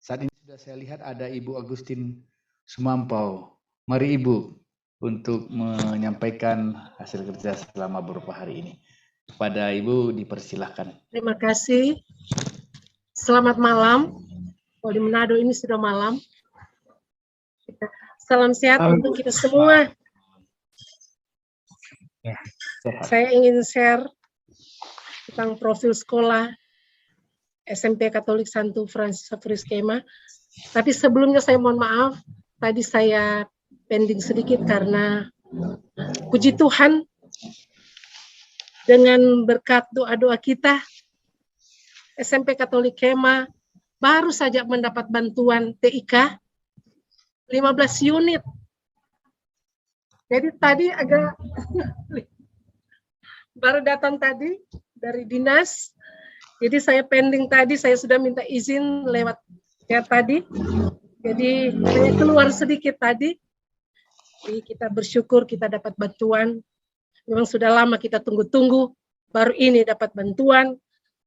Saat ini sudah saya lihat ada Ibu Agustin Sumampau. Mari Ibu untuk menyampaikan hasil kerja selama beberapa hari ini. Kepada Ibu dipersilahkan. Terima kasih. Selamat malam. Kalau di Manado ini sudah malam. Salam sehat untuk kita semua. Ya, sehat. Saya ingin share tentang profil sekolah SMP Katolik Santo Francis Xavier Skema. Tapi sebelumnya saya mohon maaf, tadi saya pending sedikit karena puji Tuhan dengan berkat doa-doa kita, SMP Katolik Kema baru saja mendapat bantuan TIK 15 unit. Jadi tadi agak baru datang tadi dari dinas. Jadi saya pending tadi, saya sudah minta izin lewat ya tadi. Jadi saya keluar sedikit tadi. Jadi kita bersyukur kita dapat bantuan. Memang sudah lama kita tunggu-tunggu, baru ini dapat bantuan.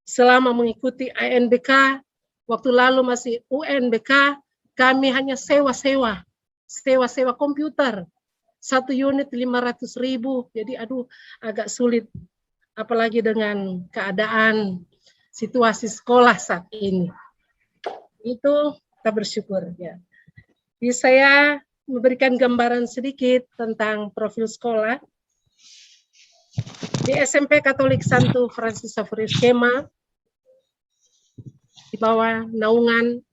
Selama mengikuti ANBK, waktu lalu masih UNBK, kami hanya sewa komputer. 1 unit 500.000, jadi aduh agak sulit. Apalagi dengan keadaan situasi sekolah saat ini. Itu kita bersyukur ya. Jadi saya memberikan gambaran sedikit tentang profil sekolah. Di SMP Katolik Santo Francis Xavier Skema di bawah naungan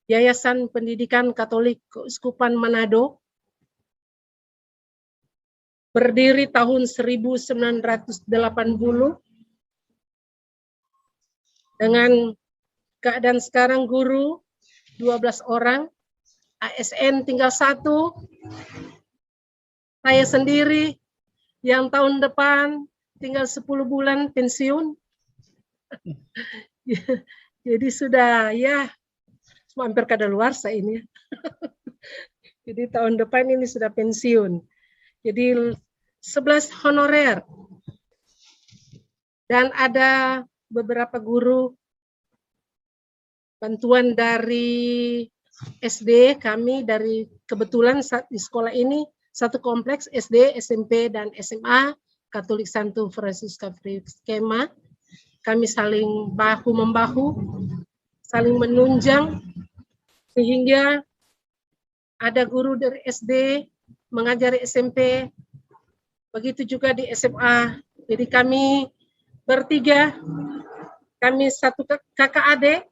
Yayasan Pendidikan Katolik Keuskupan Manado berdiri tahun 1980 dengan keadaan sekarang guru 12 orang, ASN tinggal 1, saya sendiri yang tahun depan tinggal 10 bulan pensiun. Jadi sudah ya hampir kadaluarsa ini. Jadi tahun depan ini sudah pensiun. Jadi 11 honorer. Dan ada beberapa guru bantuan dari SD kami, dari kebetulan di sekolah ini satu kompleks SD, SMP, dan SMA Katolik Santo Francis Xavier Skema. Kami saling bahu-membahu, saling menunjang, sehingga ada guru dari SD mengajari SMP, begitu juga di SMA. Jadi kami bertiga, kami satu kakak adik,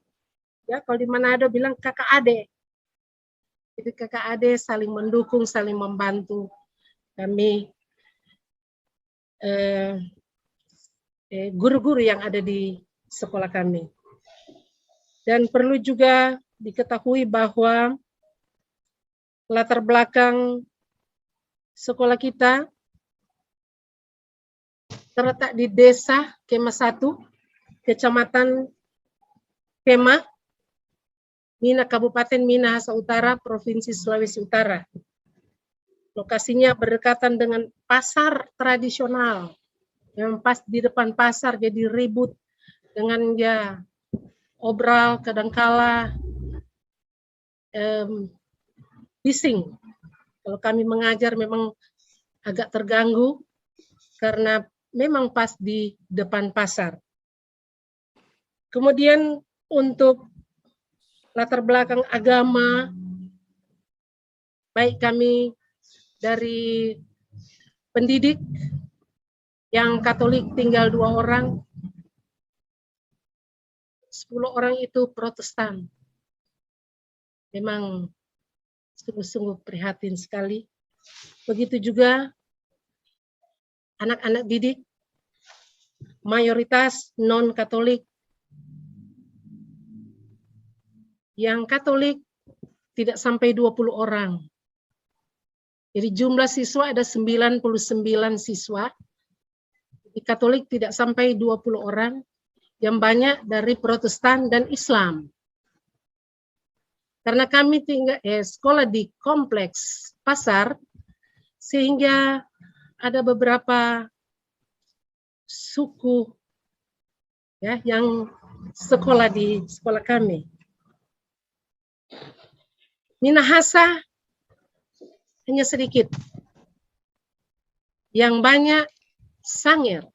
ya kalau di Manado bilang kakak adik. Jadi kakak adik saling mendukung, saling membantu kami guru-guru yang ada di sekolah kami. Dan perlu juga diketahui bahwa latar belakang sekolah kita terletak di Desa Kema 1, Kecamatan Kema, Mina, Kabupaten Minahasa Utara, Provinsi Sulawesi Utara. Lokasinya berdekatan dengan pasar tradisional. Yang pas di depan pasar jadi ribut dengan ya obral, kadangkala bising. Kalau kami mengajar memang agak terganggu karena memang pas di depan pasar. Kemudian untuk latar belakang agama, baik kami dari pendidik yang Katolik tinggal 2 orang, 10 orang itu Protestan. Memang sungguh-sungguh prihatin sekali. Begitu juga anak-anak didik, mayoritas non-Katolik. Yang Katolik tidak sampai 20 orang. Jadi jumlah siswa ada 99 siswa. Di Katolik tidak sampai 20 orang, yang banyak dari Protestan dan Islam. Karena kami tinggal sekolah di kompleks pasar, sehingga ada beberapa suku ya yang sekolah di sekolah kami. Minahasa hanya sedikit. Yang banyak Sangir.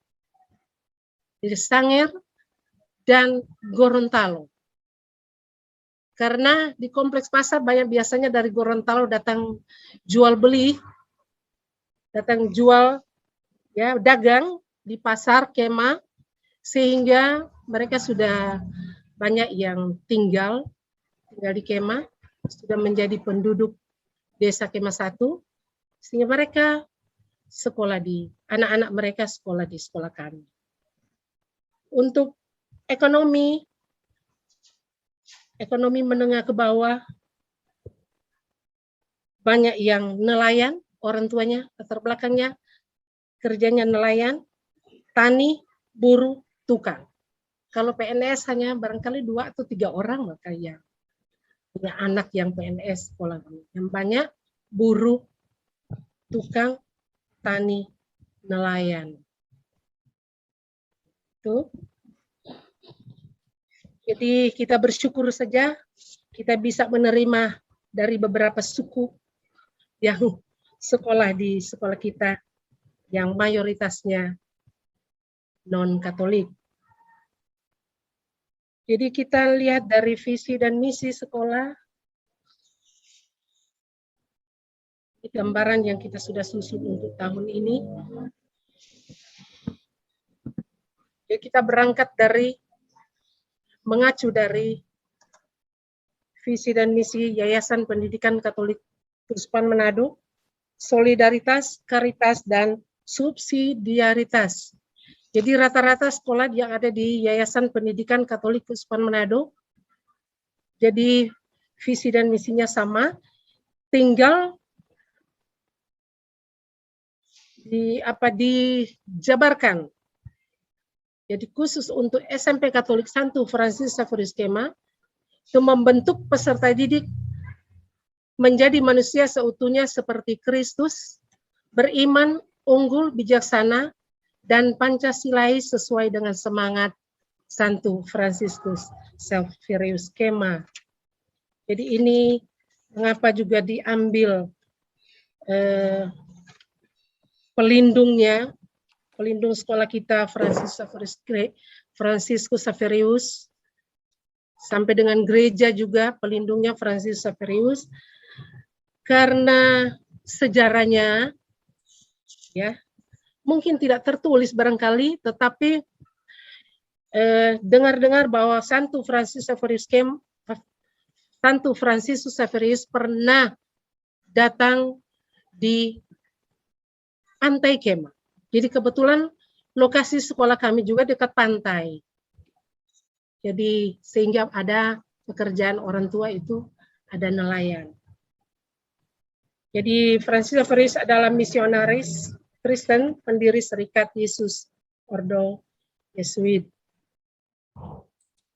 Jadi Sangir dan Gorontalo. Karena di kompleks pasar banyak biasanya dari Gorontalo datang jual beli, datang jual ya dagang di pasar kemah, sehingga mereka sudah banyak yang tinggal di kemah, sudah menjadi penduduk desa Kemah 1, sehingga mereka sekolah di, anak-anak mereka sekolah di sekolah kami. Untuk ekonomi menengah ke bawah, banyak yang nelayan, orang tuanya, latar belakangnya, kerjanya nelayan, tani, buruh, tukang. Kalau PNS hanya barangkali 2 atau 3 orang maka yang punya anak yang PNS sekolah kami. Yang banyak buruh, tukang, tani, nelayan. Itu. Jadi kita bersyukur saja kita bisa menerima dari beberapa suku yang sekolah di sekolah kita yang mayoritasnya non-Katolik. Jadi kita lihat dari visi dan misi sekolah, ini gambaran yang kita sudah susun untuk tahun ini. Jadi kita berangkat dari, mengacu dari visi dan misi Yayasan Pendidikan Katolik Keuskupan Manado, solidaritas, karitas, dan subsidiaritas. Jadi rata-rata sekolah yang ada di Yayasan Pendidikan Katolik Keuskupan Manado, jadi visi dan misinya sama, tinggal dijabarkan. Jadi khusus untuk SMP Katolik Santo Francis Xaverius Kemah, itu membentuk peserta didik menjadi manusia seutuhnya seperti Kristus, beriman, unggul, bijaksana, dan Pancasilais sesuai dengan semangat Santo Franciscus Xaverius Kemah. Jadi ini mengapa juga diambil pelindungnya, pelindung sekolah kita Franciscus Xaverius, sampai dengan gereja juga pelindungnya Franciscus Xaverius, karena sejarahnya ya mungkin tidak tertulis barangkali, tetapi dengar-dengar bahwa Santo Franciscus Xaverius pernah datang di pantai Kemah. Jadi kebetulan lokasi sekolah kami juga dekat pantai. Jadi sehingga ada pekerjaan orang tua itu ada nelayan. Jadi Franciscus Xaverius adalah misionaris Kristen, pendiri Serikat Yesus Ordo Yesuit.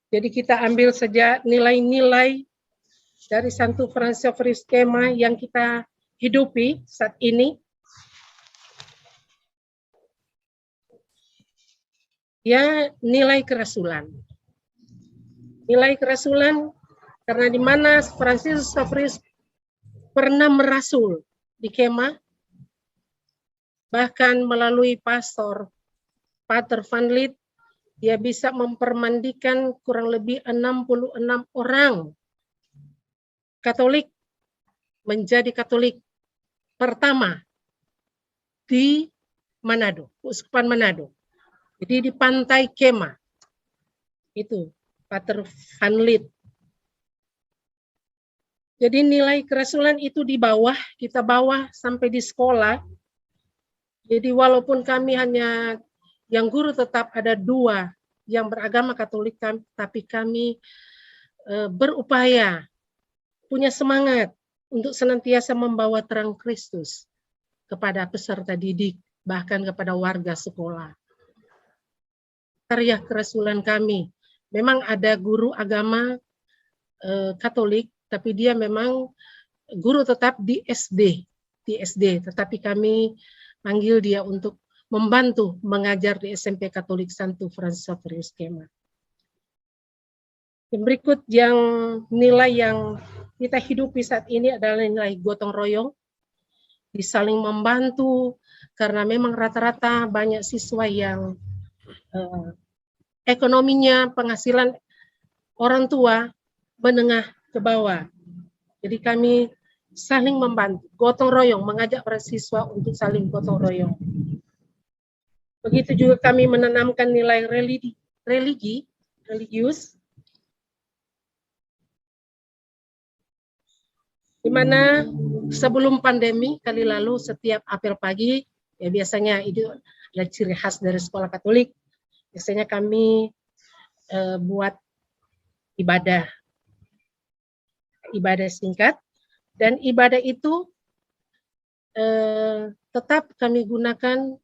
Jadi kita ambil saja nilai-nilai dari Santo Franciscus Xaverius Kemah yang kita hidupi saat ini. Ya, nilai kerasulan. Nilai kerasulan karena di mana Franciscus Xaverius pernah merasul di Kemah, bahkan melalui pastor Pater Van Lith, dia bisa mempermandikan kurang lebih 66 orang Katolik menjadi Katolik pertama di Manado, Keuskupan Manado. Jadi di pantai Kemah. Itu Pater Van Lith. Jadi nilai kerasulan itu di bawah, kita bawa sampai di sekolah. Jadi walaupun kami hanya yang guru tetap ada 2 yang beragama Katolik, tapi kami berupaya, punya semangat untuk senantiasa membawa terang Kristus kepada peserta didik, bahkan kepada warga sekolah. Karya kerasulan kami, memang ada guru agama Katolik, tapi dia memang guru tetap di SD, tetapi kami panggil dia untuk membantu mengajar di SMP Katolik Santo Franciscus Xaverius Kemah. Yang berikut yang nilai yang kita hidupi saat ini adalah nilai gotong royong, saling membantu, karena memang rata-rata banyak siswa yang ekonominya, penghasilan orang tua menengah ke bawah. Jadi kami saling membantu, gotong royong, mengajak para siswa untuk saling gotong royong. Begitu juga kami menanamkan nilai religius, di mana sebelum pandemi kali lalu setiap apel pagi, ya biasanya itu adalah ciri khas dari sekolah Katolik, biasanya kami buat ibadah singkat, dan ibadah itu tetap kami gunakan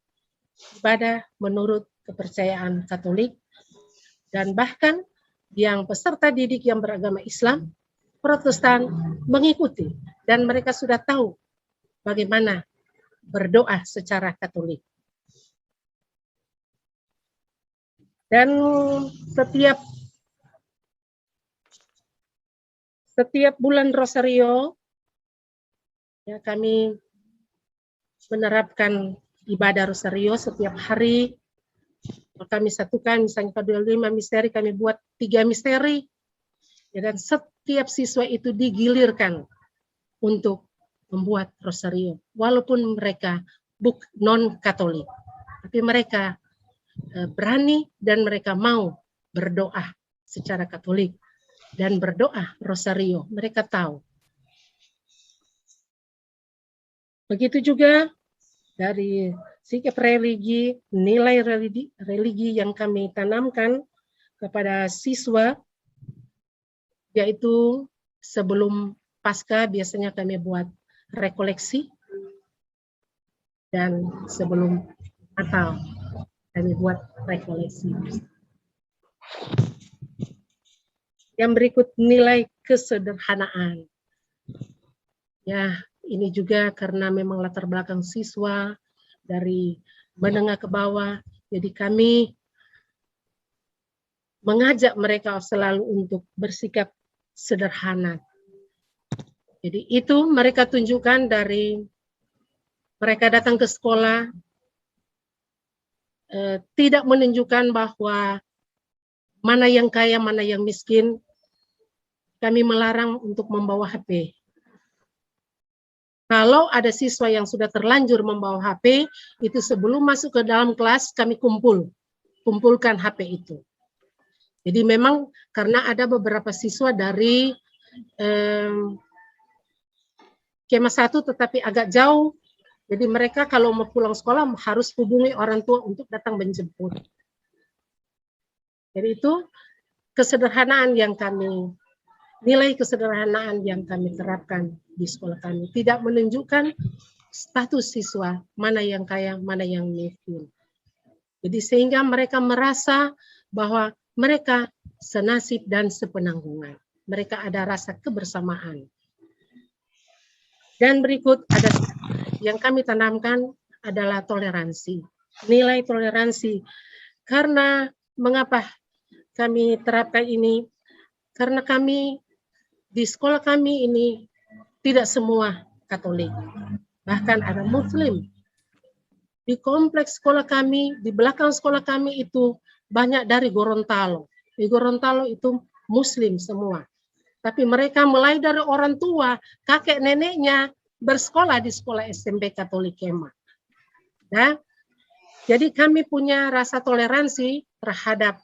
ibadah menurut kepercayaan Katolik, dan bahkan yang peserta didik yang beragama Islam, Protestan mengikuti, dan mereka sudah tahu bagaimana berdoa secara Katolik. Dan setiap bulan Rosario, ya, kami menerapkan ibadah Rosario setiap hari. Kami satukan, misalnya kalau 5 misteri, kami buat 3 misteri. Ya, dan setiap siswa itu digilirkan untuk membuat Rosario, walaupun mereka non-Katolik, tapi mereka berani dan mereka mau berdoa secara Katolik dan berdoa Rosario, mereka tahu. Begitu juga dari sikap religi, nilai religi yang kami tanamkan kepada siswa, yaitu sebelum Paskah biasanya kami buat rekoleksi, dan sebelum Natal kami buat rekoleksi. Yang berikut, nilai kesederhanaan. Ya, ini juga karena memang latar belakang siswa dari menengah ke bawah, jadi kami mengajak mereka selalu untuk bersikap sederhana. Jadi itu mereka tunjukkan dari mereka datang ke sekolah, tidak menunjukkan bahwa mana yang kaya, mana yang miskin. Kami melarang untuk membawa HP. Kalau ada siswa yang sudah terlanjur membawa HP, itu sebelum masuk ke dalam kelas kami kumpulkan HP itu. Jadi memang karena ada beberapa siswa dari Kema 1 tetapi agak jauh, jadi mereka kalau mau pulang sekolah harus hubungi orang tua untuk datang menjemput. Jadi itu kesederhanaan yang kami, nilai kesederhanaan yang kami terapkan di sekolah kami. Tidak menunjukkan status siswa, mana yang kaya, mana yang miskin. Jadi sehingga mereka merasa bahwa mereka senasib dan sepenanggungan. Mereka ada rasa kebersamaan. Dan berikut ada yang kami tanamkan adalah toleransi. Nilai toleransi. Karena mengapa kami terapkan ini? Karena kami di sekolah kami ini tidak semua Katolik. Bahkan ada Muslim. Di kompleks sekolah kami, di belakang sekolah kami itu banyak dari Gorontalo. Di Gorontalo itu Muslim semua. Tapi mereka mulai dari orang tua, kakek neneknya bersekolah di sekolah SMP Katolik Kema. Nah, jadi kami punya rasa toleransi terhadap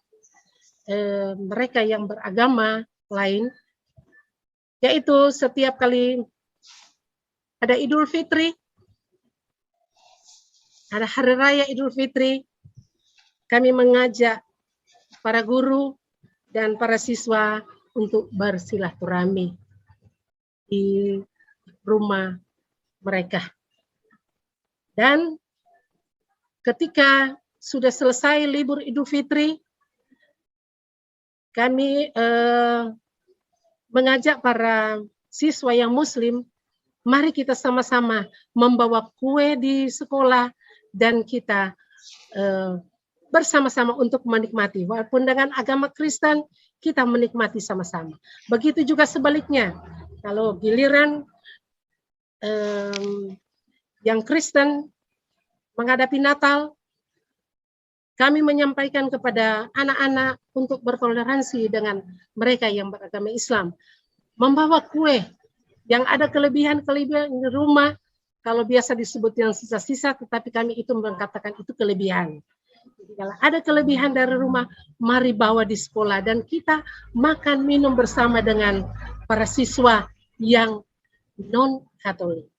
mereka yang beragama lain, yaitu setiap kali ada Idul Fitri, ada Hari Raya Idul Fitri, kami mengajak para guru dan para siswa untuk bersilaturahmi di rumah mereka. Dan ketika sudah selesai libur Idul Fitri, kami mengajak para siswa yang Muslim, mari kita sama-sama membawa kue di sekolah dan kita bersama-sama untuk menikmati. Walaupun dengan agama Kristen, kita menikmati sama-sama. Begitu juga sebaliknya. Kalau giliran yang Kristen menghadapi Natal, kami menyampaikan kepada anak-anak untuk bertoleransi dengan mereka yang beragama Islam. Membawa kue yang ada kelebihan-kelebihan di rumah, kalau biasa disebut yang sisa-sisa, tetapi kami itu mengatakan itu kelebihan. Jadi kalau ada kelebihan dari rumah, mari bawa di sekolah dan kita makan minum bersama dengan para siswa yang non-Katolik.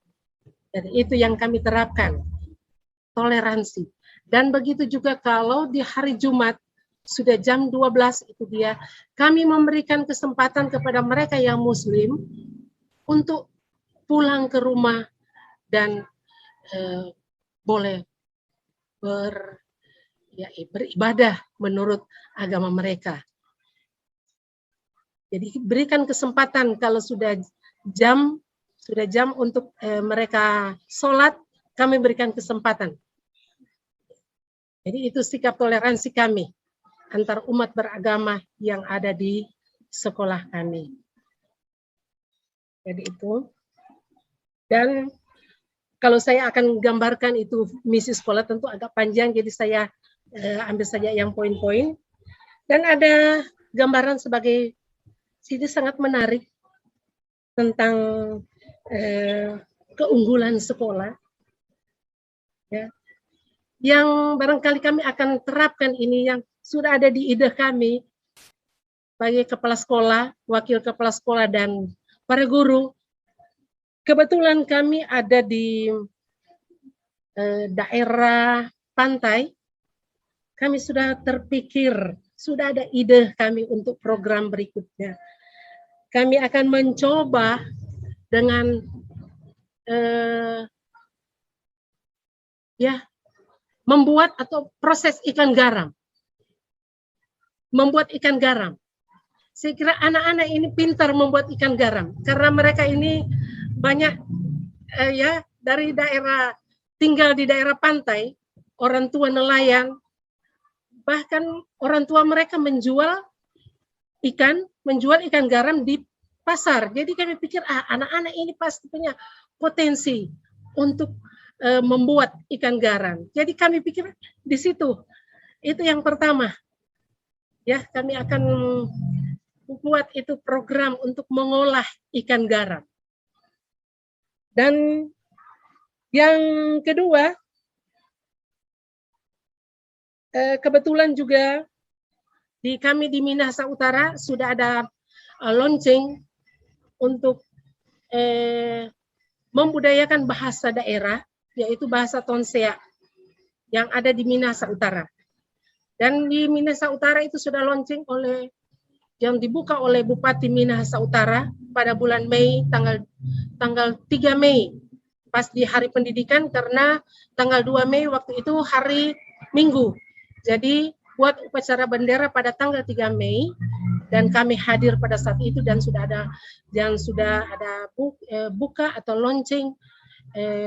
Dan itu yang kami terapkan, toleransi. Dan begitu juga kalau di hari Jumat, sudah jam 12 itu dia, kami memberikan kesempatan kepada mereka yang Muslim untuk pulang ke rumah dan boleh beribadah menurut agama mereka. Jadi berikan kesempatan kalau sudah jam untuk mereka sholat, kami berikan kesempatan. Jadi itu sikap toleransi kami antar umat beragama yang ada di sekolah kami. Jadi itu. Dan kalau saya akan gambarkan itu misi sekolah tentu agak panjang, jadi saya ambil saja yang poin-poin. Dan ada gambaran sebagai sini sangat menarik tentang keunggulan sekolah. Ya. Yang barangkali kami akan terapkan ini yang sudah ada di ide kami bagi kepala sekolah, wakil kepala sekolah, dan para guru. Kebetulan kami ada di daerah pantai, kami sudah terpikir, sudah ada ide kami untuk program berikutnya. Kami akan mencoba dengan membuat atau proses ikan garam. Membuat ikan garam. Saya kira anak-anak ini pintar membuat ikan garam karena mereka ini banyak dari daerah, tinggal di daerah pantai, orang tua nelayan, bahkan orang tua mereka menjual ikan garam di pasar. Jadi kami pikir anak-anak ini pasti punya potensi untuk membuat ikan garam. Jadi kami pikir di situ. Itu yang pertama. Ya, kami akan buat itu program untuk mengolah ikan garam. Dan yang kedua, kebetulan juga kami di Minahasa Utara sudah ada launching untuk membudayakan bahasa daerah, yaitu bahasa Tonsea yang ada di Minahasa Utara. Dan di Minahasa Utara itu sudah launching yang dibuka oleh Bupati Minahasa Utara pada bulan Mei, tanggal 3 Mei, pas di Hari Pendidikan, karena tanggal 2 Mei waktu itu hari Minggu. Jadi buat upacara bendera pada tanggal 3 Mei, dan kami hadir pada saat itu, dan sudah ada buka atau launching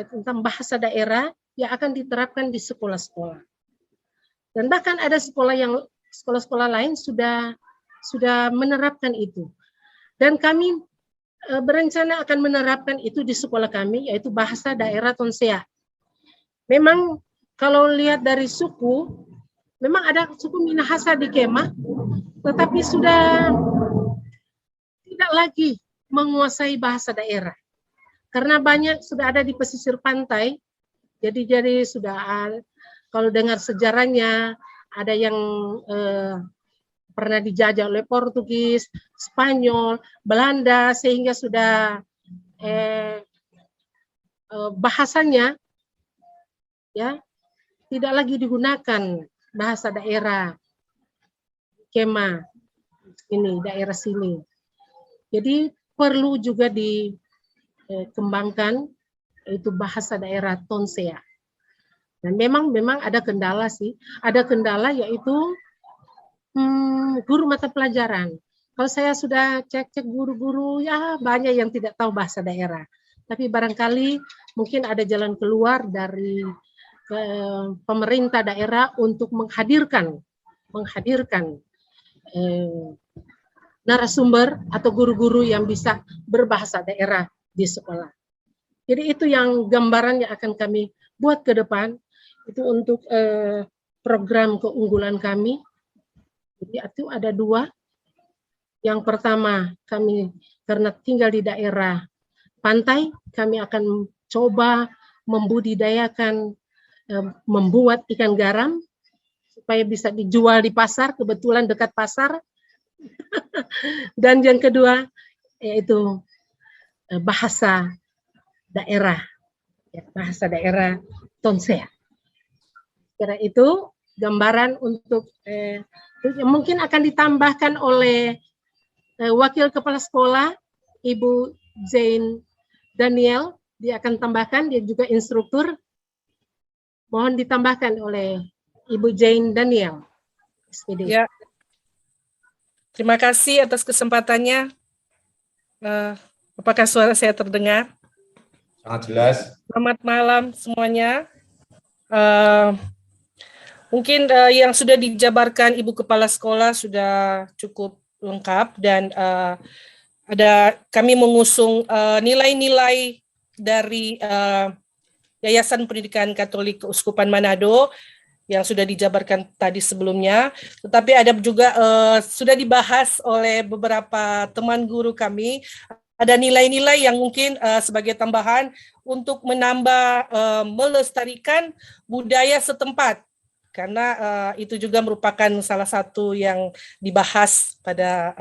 tentang bahasa daerah yang akan diterapkan di sekolah-sekolah. Dan bahkan ada sekolah-sekolah lain sudah menerapkan itu. Dan kami berencana akan menerapkan itu di sekolah kami, yaitu bahasa daerah Tonsea. Memang kalau lihat dari suku, memang ada suku Minahasa di Kemah, tetapi sudah tidak lagi menguasai bahasa daerah. Karena banyak sudah ada di pesisir pantai, jadi sudah, kalau dengar sejarahnya, ada yang pernah dijajah oleh Portugis, Spanyol, Belanda, sehingga sudah bahasanya ya tidak lagi digunakan bahasa daerah Kemah ini, daerah sini. Jadi perlu juga dikembangkan itu bahasa daerah Tonsea. Dan memang ada kendala sih, ada kendala yaitu guru mata pelajaran. Kalau saya sudah cek guru-guru, ya banyak yang tidak tahu bahasa daerah. Tapi barangkali mungkin ada jalan keluar dari pemerintah daerah untuk menghadirkan narasumber atau guru-guru yang bisa berbahasa daerah di sekolah. Jadi itu yang gambaran yang akan kami buat ke depan, itu untuk program keunggulan kami. Jadi itu ada 2. Yang pertama, kami karena tinggal di daerah pantai, kami akan coba membudidayakan, membuat ikan garam supaya bisa dijual di pasar, kebetulan dekat pasar. Dan yang kedua yaitu bahasa daerah, bahasa daerah Tonsea. Kira itu gambaran untuk mungkin akan ditambahkan oleh Wakil Kepala Sekolah Ibu Jane Daniel, dia akan tambahkan, dia juga instruktur. Mohon ditambahkan oleh Ibu Jane Daniel, SPD. Ya, terima kasih atas kesempatannya. Apakah suara saya terdengar? Sangat jelas. Selamat malam semuanya. Mungkin yang sudah dijabarkan Ibu Kepala Sekolah sudah cukup lengkap, dan kami mengusung nilai-nilai dari Yayasan Pendidikan Katolik Keuskupan Manado yang sudah dijabarkan tadi sebelumnya, tetapi ada juga sudah dibahas oleh beberapa teman guru kami. Ada nilai-nilai yang mungkin sebagai tambahan untuk menambah melestarikan budaya setempat, karena itu juga merupakan salah satu yang dibahas pada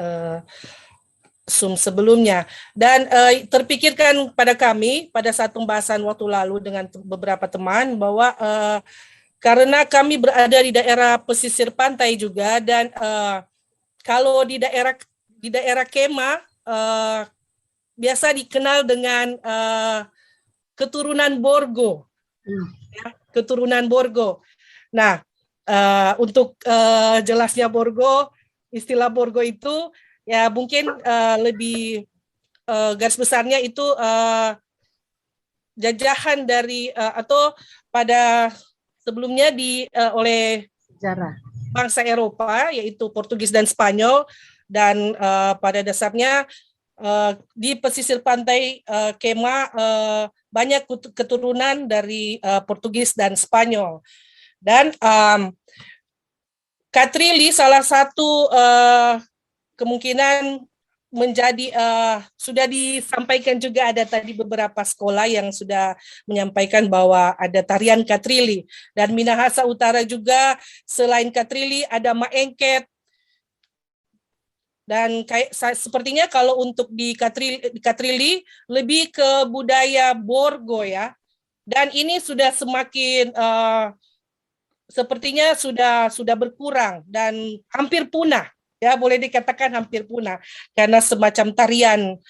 Zoom sebelumnya. Dan terpikirkan pada kami pada saat pembahasan waktu lalu dengan beberapa teman bahwa karena kami berada di daerah pesisir pantai juga, dan kalau di daerah Kema biasa dikenal dengan keturunan Borgo, ya, keturunan Borgo. Nah, untuk jelasnya Borgo, istilah Borgo itu ya mungkin lebih garis besarnya itu jajahan dari atau pada sebelumnya oleh Sejarah bangsa Eropa, yaitu Portugis dan Spanyol, dan pada dasarnya di pesisir pantai Kema banyak keturunan dari Portugis dan Spanyol. Dan Catrili salah satu kemungkinan menjadi sudah disampaikan juga, ada tadi beberapa sekolah yang sudah menyampaikan bahwa ada tarian Catrili, dan Minahasa Utara juga selain Catrili ada Maengket. Dan sepertinya kalau untuk di Catrili lebih ke budaya Borgo ya, dan ini sudah semakin sepertinya sudah berkurang dan hampir punah, ya boleh dikatakan hampir punah, karena semacam tarian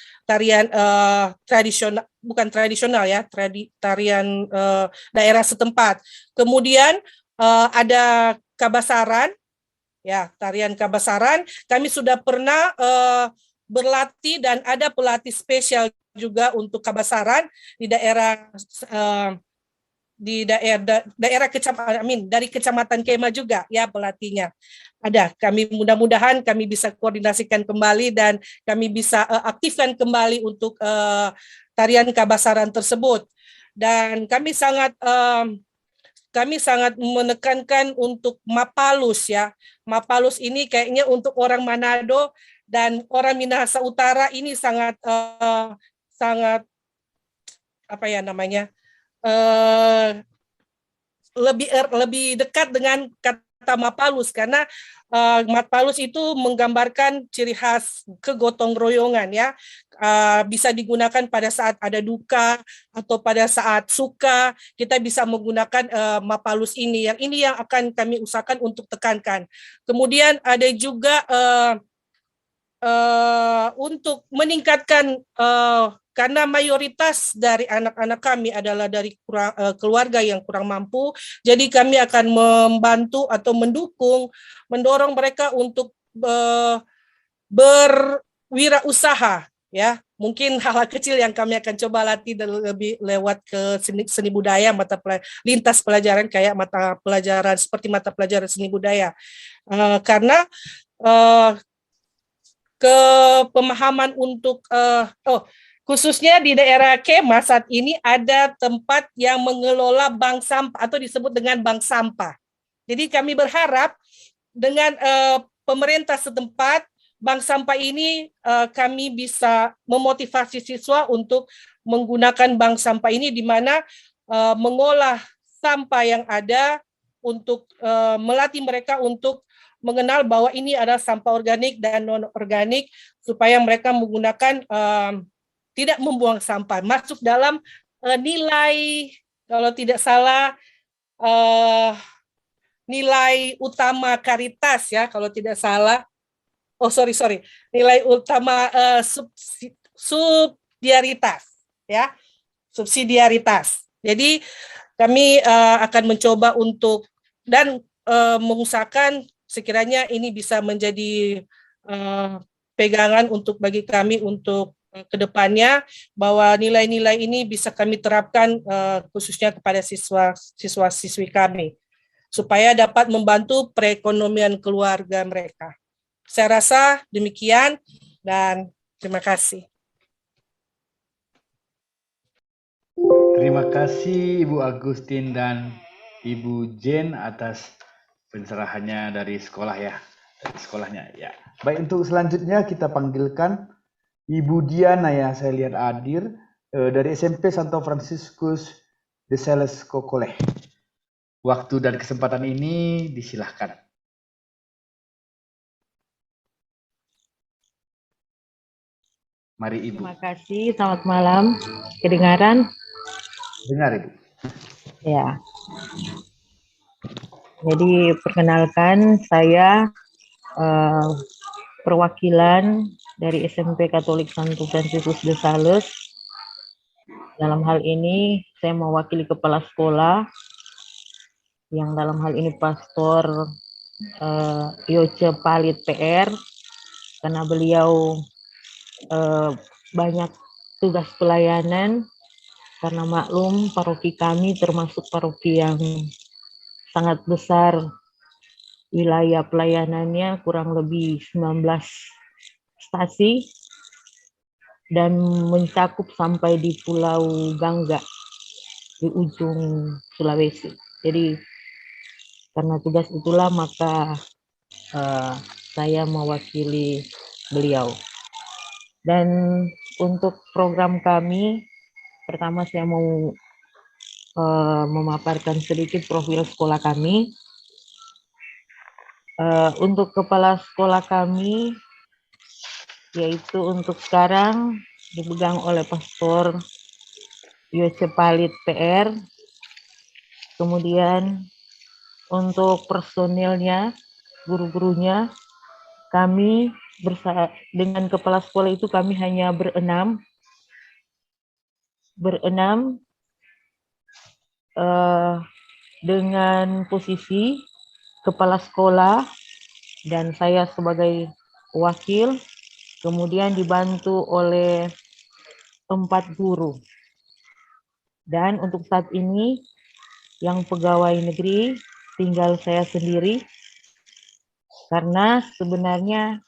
tradisional, bukan tradisional ya, tarian daerah setempat. Kemudian ada Kabasaran, ya tarian Kabasaran. Kami sudah pernah berlatih dan ada pelatih spesial juga untuk Kabasaran di daerah dari Kecamatan Kema juga ya pelatihnya ada. Kami mudah-mudahan kami bisa koordinasikan kembali dan kami bisa aktifkan kembali untuk tarian Kabasaran tersebut. Dan kami sangat menekankan untuk Mapalus ya. Mapalus ini kayaknya untuk orang Manado dan orang Minahasa Utara ini sangat apa ya namanya, lebih dekat dengan kata Mapalus, karena Mapalus itu menggambarkan ciri khas kegotong royongan ya. Bisa digunakan pada saat ada duka atau pada saat suka, kita bisa menggunakan Mapalus ini. Yang ini yang akan kami usahakan untuk tekankan. Kemudian ada juga untuk meningkatkan karena mayoritas dari anak-anak kami adalah dari keluarga yang kurang mampu, jadi kami akan membantu atau mendorong mereka untuk berwirausaha, ya. Mungkin hal-hal kecil yang kami akan coba latih dan lebih lewat ke seni budaya, lintas pelajaran kayak mata pelajaran seperti mata pelajaran seni budaya, karena pemahaman untuk khususnya di daerah Kema saat ini ada tempat yang mengelola bank sampah atau disebut dengan bank sampah. Jadi kami berharap dengan pemerintah setempat, bank sampah ini kami bisa memotivasi siswa untuk menggunakan bank sampah ini di mana mengolah sampah yang ada untuk melatih mereka untuk mengenal bahwa ini adalah sampah organik dan non-organik supaya mereka menggunakan tidak membuang sampah. Masuk dalam nilai, kalau tidak salah, nilai utama Caritas ya, kalau tidak salah. Oh sorry, nilai utama subsidiaritas ya, subsidiaritas. Jadi kami akan mencoba untuk dan mengusahakan sekiranya ini bisa menjadi pegangan untuk bagi kami untuk kedepannya, bahwa nilai-nilai ini bisa kami terapkan khususnya kepada siswa-siswi kami supaya dapat membantu perekonomian keluarga mereka. Saya rasa demikian dan terima kasih. Terima kasih Ibu Agustin dan Ibu Jen atas pencerahannya dari sekolah ya, dari sekolahnya ya. Baik, untuk selanjutnya kita panggilkan Ibu Diana ya, saya lihat hadir dari SMP Santo Franciscus de Sales Kokole. Waktu dan kesempatan ini disilahkan. Mari Ibu. Terima kasih, selamat malam. Kedengaran? Dengar Ibu. Ya. Jadi perkenalkan saya perwakilan dari SMP Katolik Santo Franciscus de Sales. Dalam hal ini saya mewakili kepala sekolah yang dalam hal ini Pastor Yoce Palit PR karena beliau banyak tugas pelayanan karena maklum paroki kami termasuk paroki yang sangat besar, wilayah pelayanannya kurang lebih 19 stasi dan mencakup sampai di Pulau Gangga di ujung Sulawesi. Jadi karena tugas itulah maka saya mewakili beliau. Dan untuk program kami, pertama saya mau memaparkan sedikit profil sekolah kami. Untuk kepala sekolah kami, yaitu untuk sekarang dipegang oleh Pastor Yoce Palit PR. Kemudian untuk personilnya, guru-gurunya, kami dengan kepala sekolah itu kami hanya berenam dengan posisi kepala sekolah dan saya sebagai wakil, kemudian dibantu oleh 4 guru. Dan untuk saat ini yang pegawai negeri tinggal saya sendiri karena sebenarnya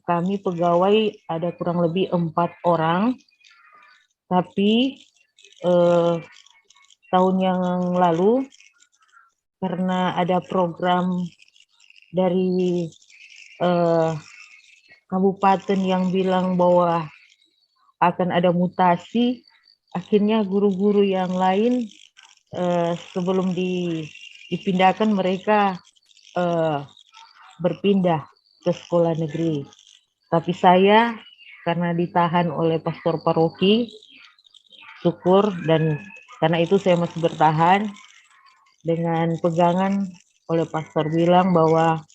kami pegawai ada kurang lebih 4 orang, tapi tahun yang lalu karena ada program dari kabupaten yang bilang bahwa akan ada mutasi, akhirnya guru-guru yang lain sebelum dipindahkan mereka berpindah ke sekolah negeri. Tapi saya karena ditahan oleh pastor paroki, syukur, dan karena itu saya masih bertahan dengan pegangan oleh pastor bilang bahwa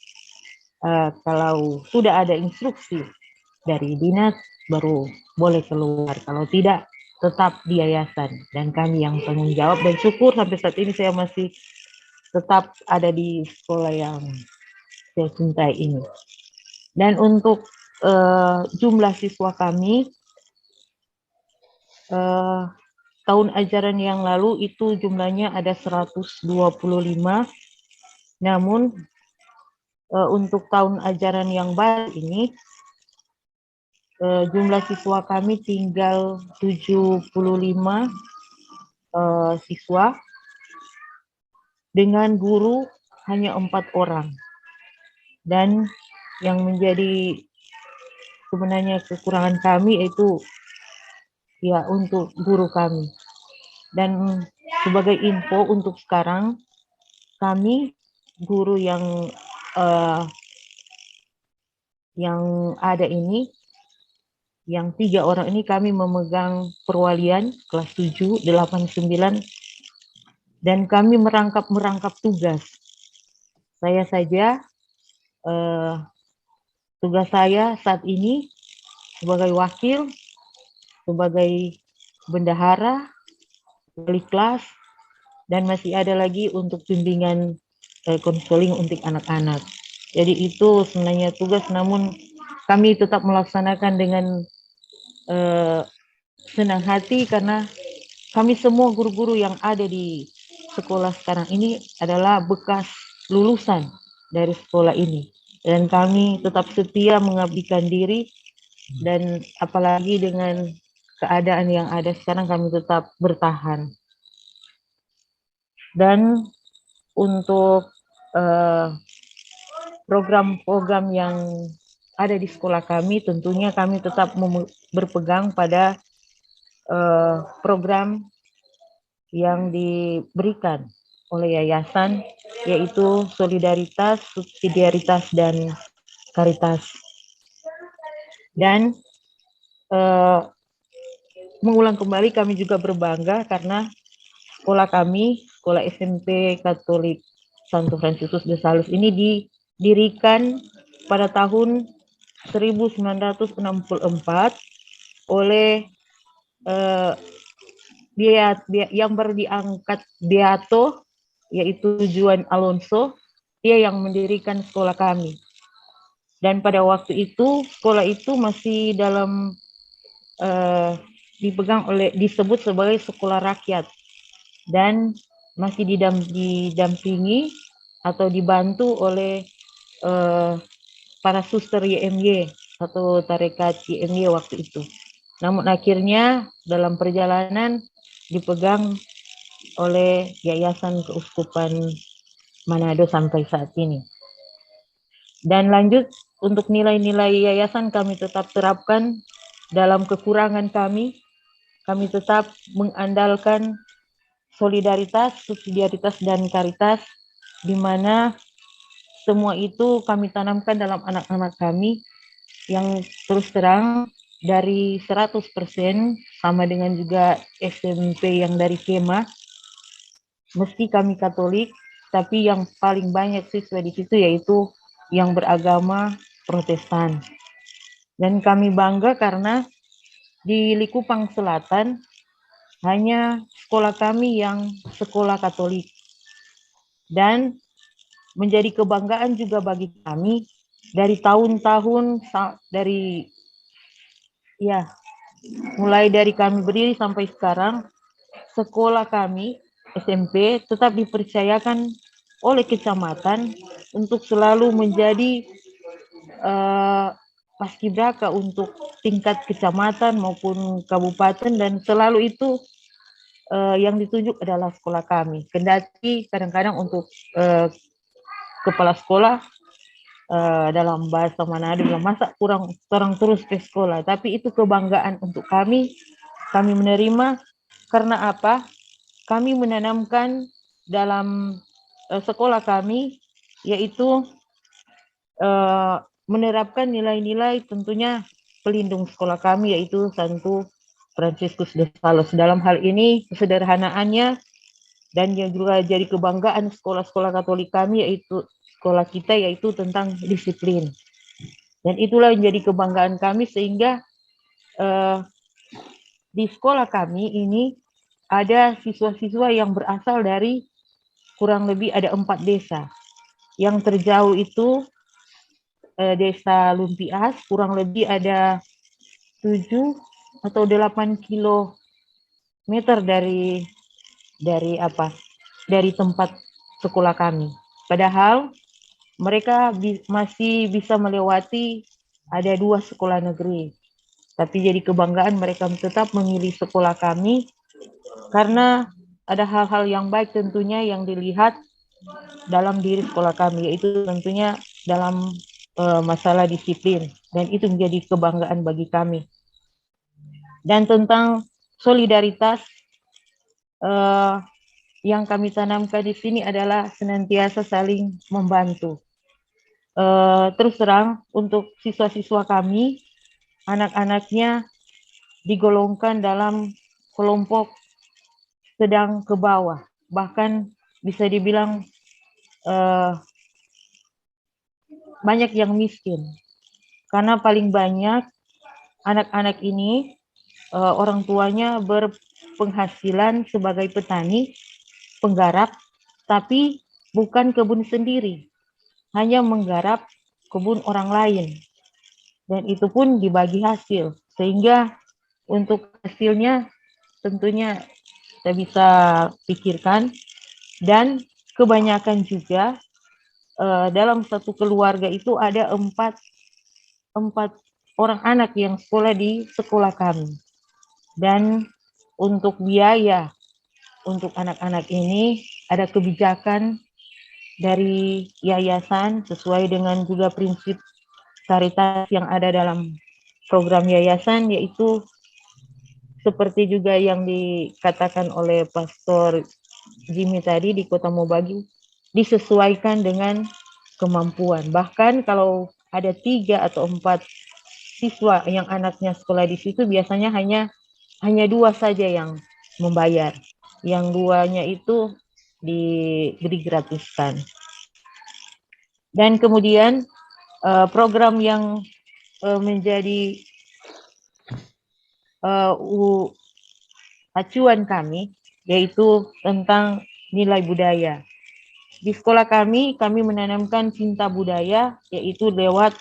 kalau sudah ada instruksi dari dinas baru boleh keluar, kalau tidak tetap di yayasan dan kami yang tanggung jawab. Dan syukur sampai saat ini saya masih tetap ada di sekolah yang saya cintai ini. Dan untuk jumlah siswa kami tahun ajaran yang lalu itu jumlahnya ada 125, namun untuk tahun ajaran yang baru ini jumlah siswa kami tinggal 75 siswa, dengan guru hanya 4 orang. Dan yang menjadi sebenarnya kekurangan kami itu ya untuk guru kami. Dan sebagai info untuk sekarang, kami guru yang ada ini, yang 3 orang ini kami memegang perwalian kelas 7, 8, 9, dan kami merangkap tugas. Saya saja, tugas saya saat ini sebagai wakil, sebagai bendahara, wali kelas, dan masih ada lagi untuk bimbingan konseling untuk anak-anak. Jadi itu sebenarnya tugas, namun kami tetap melaksanakan dengan senang hati karena kami semua guru-guru yang ada di sekolah sekarang ini adalah bekas lulusan dari sekolah ini. Dan kami tetap setia mengabdikan diri, dan apalagi dengan keadaan yang ada sekarang kami tetap bertahan. Dan untuk program-program yang ada di sekolah kami, tentunya kami tetap berpegang pada program yang diberikan oleh yayasan, yaitu solidaritas, subsidiaritas, dan karitas. Dan mengulang kembali, kami juga berbangga karena sekolah kami, sekolah SMP Katolik Santo Fransiskus de Sales ini didirikan pada tahun 1964 oleh yang baru diangkat Beato, yaitu Juan Alonso. Dia yang mendirikan sekolah kami. Dan pada waktu itu sekolah itu masih dalam disebut sebagai sekolah rakyat, dan masih didampingi atau dibantu oleh para suster YMY atau tarekat YMY waktu itu. Namun akhirnya dalam perjalanan dipegang oleh Yayasan Keuskupan Manado sampai saat ini. Dan lanjut, untuk nilai-nilai yayasan kami tetap terapkan dalam kekurangan kami. Kami tetap mengandalkan solidaritas, subsidiaritas, dan karitas, di mana semua itu kami tanamkan dalam anak-anak kami yang terus terang dari 100% sama dengan juga SMP yang dari Kema. Meski kami Katolik, tapi yang paling banyak siswa di situ yaitu yang beragama Protestan. Dan kami bangga karena di Likupang Selatan hanya sekolah kami yang sekolah Katolik. Dan menjadi kebanggaan juga bagi kami dari tahun-tahun, mulai dari kami berdiri sampai sekarang, sekolah kami SMP tetap dipercayakan oleh kecamatan untuk selalu menjadi paskibraka untuk tingkat kecamatan maupun kabupaten, dan selalu itu yang ditunjuk adalah sekolah kami. Kendati kadang-kadang untuk kepala sekolah dalam bahasa Manado bilang, masa kurang terus ke sekolah, tapi itu kebanggaan untuk kami. Kami menerima karena apa? Kami menanamkan dalam sekolah kami, yaitu menerapkan nilai-nilai tentunya pelindung sekolah kami, yaitu Santo Fransiskus de Sales. Dalam hal ini kesederhanaannya, dan yang juga jadi kebanggaan sekolah-sekolah Katolik kami, yaitu sekolah kita, yaitu tentang disiplin. Dan itulah yang jadi kebanggaan kami, sehingga di sekolah kami ini ada siswa-siswa yang berasal dari kurang lebih ada 4 desa. Yang terjauh itu desa Lumpias, kurang lebih ada 7 atau 8 kilometer dari tempat sekolah kami. Padahal mereka masih bisa melewati ada 2 sekolah negeri. tapi jadi kebanggaan mereka tetap memilih sekolah kami karena ada hal-hal yang baik tentunya yang dilihat dalam diri sekolah kami, yaitu tentunya dalam masalah disiplin, dan itu menjadi kebanggaan bagi kami. Dan tentang solidaritas, yang kami tanamkan di sini adalah senantiasa saling membantu. Terus terang, untuk siswa-siswa kami, anak-anaknya digolongkan dalam kelompok sedang ke bawah, bahkan bisa dibilang banyak yang miskin, karena paling banyak anak-anak ini orang tuanya berpenghasilan sebagai petani, penggarap, tapi bukan kebun sendiri, hanya menggarap kebun orang lain, dan itu pun dibagi hasil, sehingga untuk hasilnya tentunya kita bisa pikirkan. Dan kebanyakan juga dalam satu keluarga itu ada empat orang anak yang sekolah di sekolah kami. Dan untuk biaya untuk anak-anak ini ada kebijakan dari yayasan sesuai dengan juga prinsip caritas yang ada dalam program yayasan, yaitu seperti juga yang dikatakan oleh Pastor Jimmy tadi di Kota Mobagi, disesuaikan dengan kemampuan. Bahkan kalau ada 3 atau 4 siswa yang anaknya sekolah di situ, biasanya hanya 2 saja yang membayar. Yang 2-nya itu diberi gratiskan. Dan kemudian program yang menjadi acuan kami, yaitu tentang nilai budaya. Di sekolah kami menanamkan cinta budaya, yaitu lewat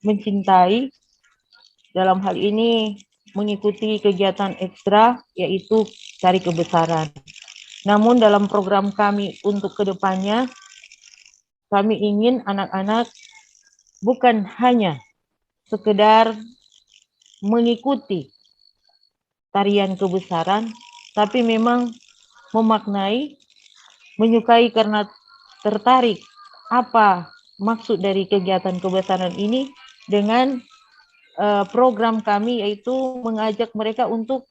mencintai, dalam hal ini mengikuti kegiatan ekstra, yaitu cari kebesaran. Namun dalam program kami untuk kedepannya, kami ingin anak-anak bukan hanya sekedar mengikuti tarian kebesaran, tapi memang memaknai, menyukai karena tertarik apa maksud dari kegiatan kebesaran ini dengan program kami, yaitu mengajak mereka untuk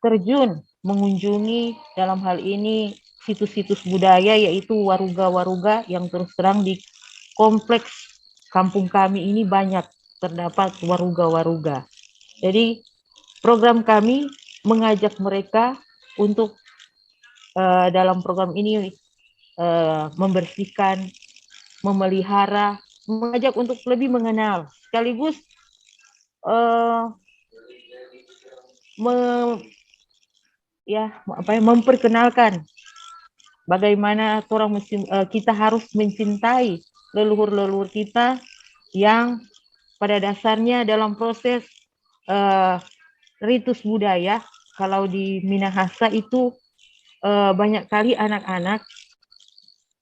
terjun mengunjungi dalam hal ini situs-situs budaya, yaitu waruga-waruga yang terus terang di kompleks kampung kami ini banyak terdapat waruga-waruga. Jadi program kami mengajak mereka untuk dalam program ini membersihkan, memelihara, mengajak untuk lebih mengenal, sekaligus memperkenalkan bagaimana kita harus mencintai leluhur-leluhur kita yang pada dasarnya dalam proses ritus budaya. Kalau di Minahasa itu banyak kali anak-anak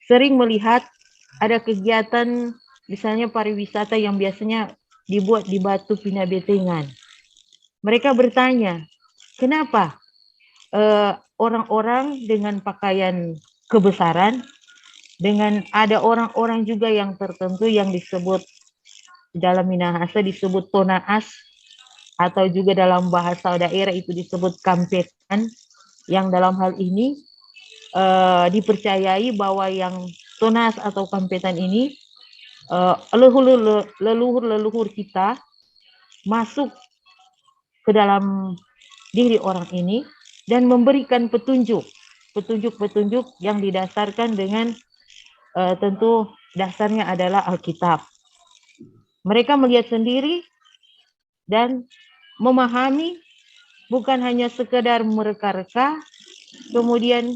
sering melihat ada kegiatan misalnya pariwisata yang biasanya dibuat di Batu Pinabetengan. Mereka bertanya, kenapa orang-orang dengan pakaian kebesaran, dengan ada orang-orang juga yang tertentu yang disebut dalam Minahasa disebut tonaas, atau juga dalam bahasa daerah itu disebut kampetan, yang dalam hal ini dipercayai bahwa yang tonaas atau kampetan ini leluhur-leluhur kita masuk ke dalam diri orang ini dan memberikan petunjuk yang didasarkan dengan tentu dasarnya adalah Alkitab. Mereka melihat sendiri dan memahami, bukan hanya sekedar mereka-reka, kemudian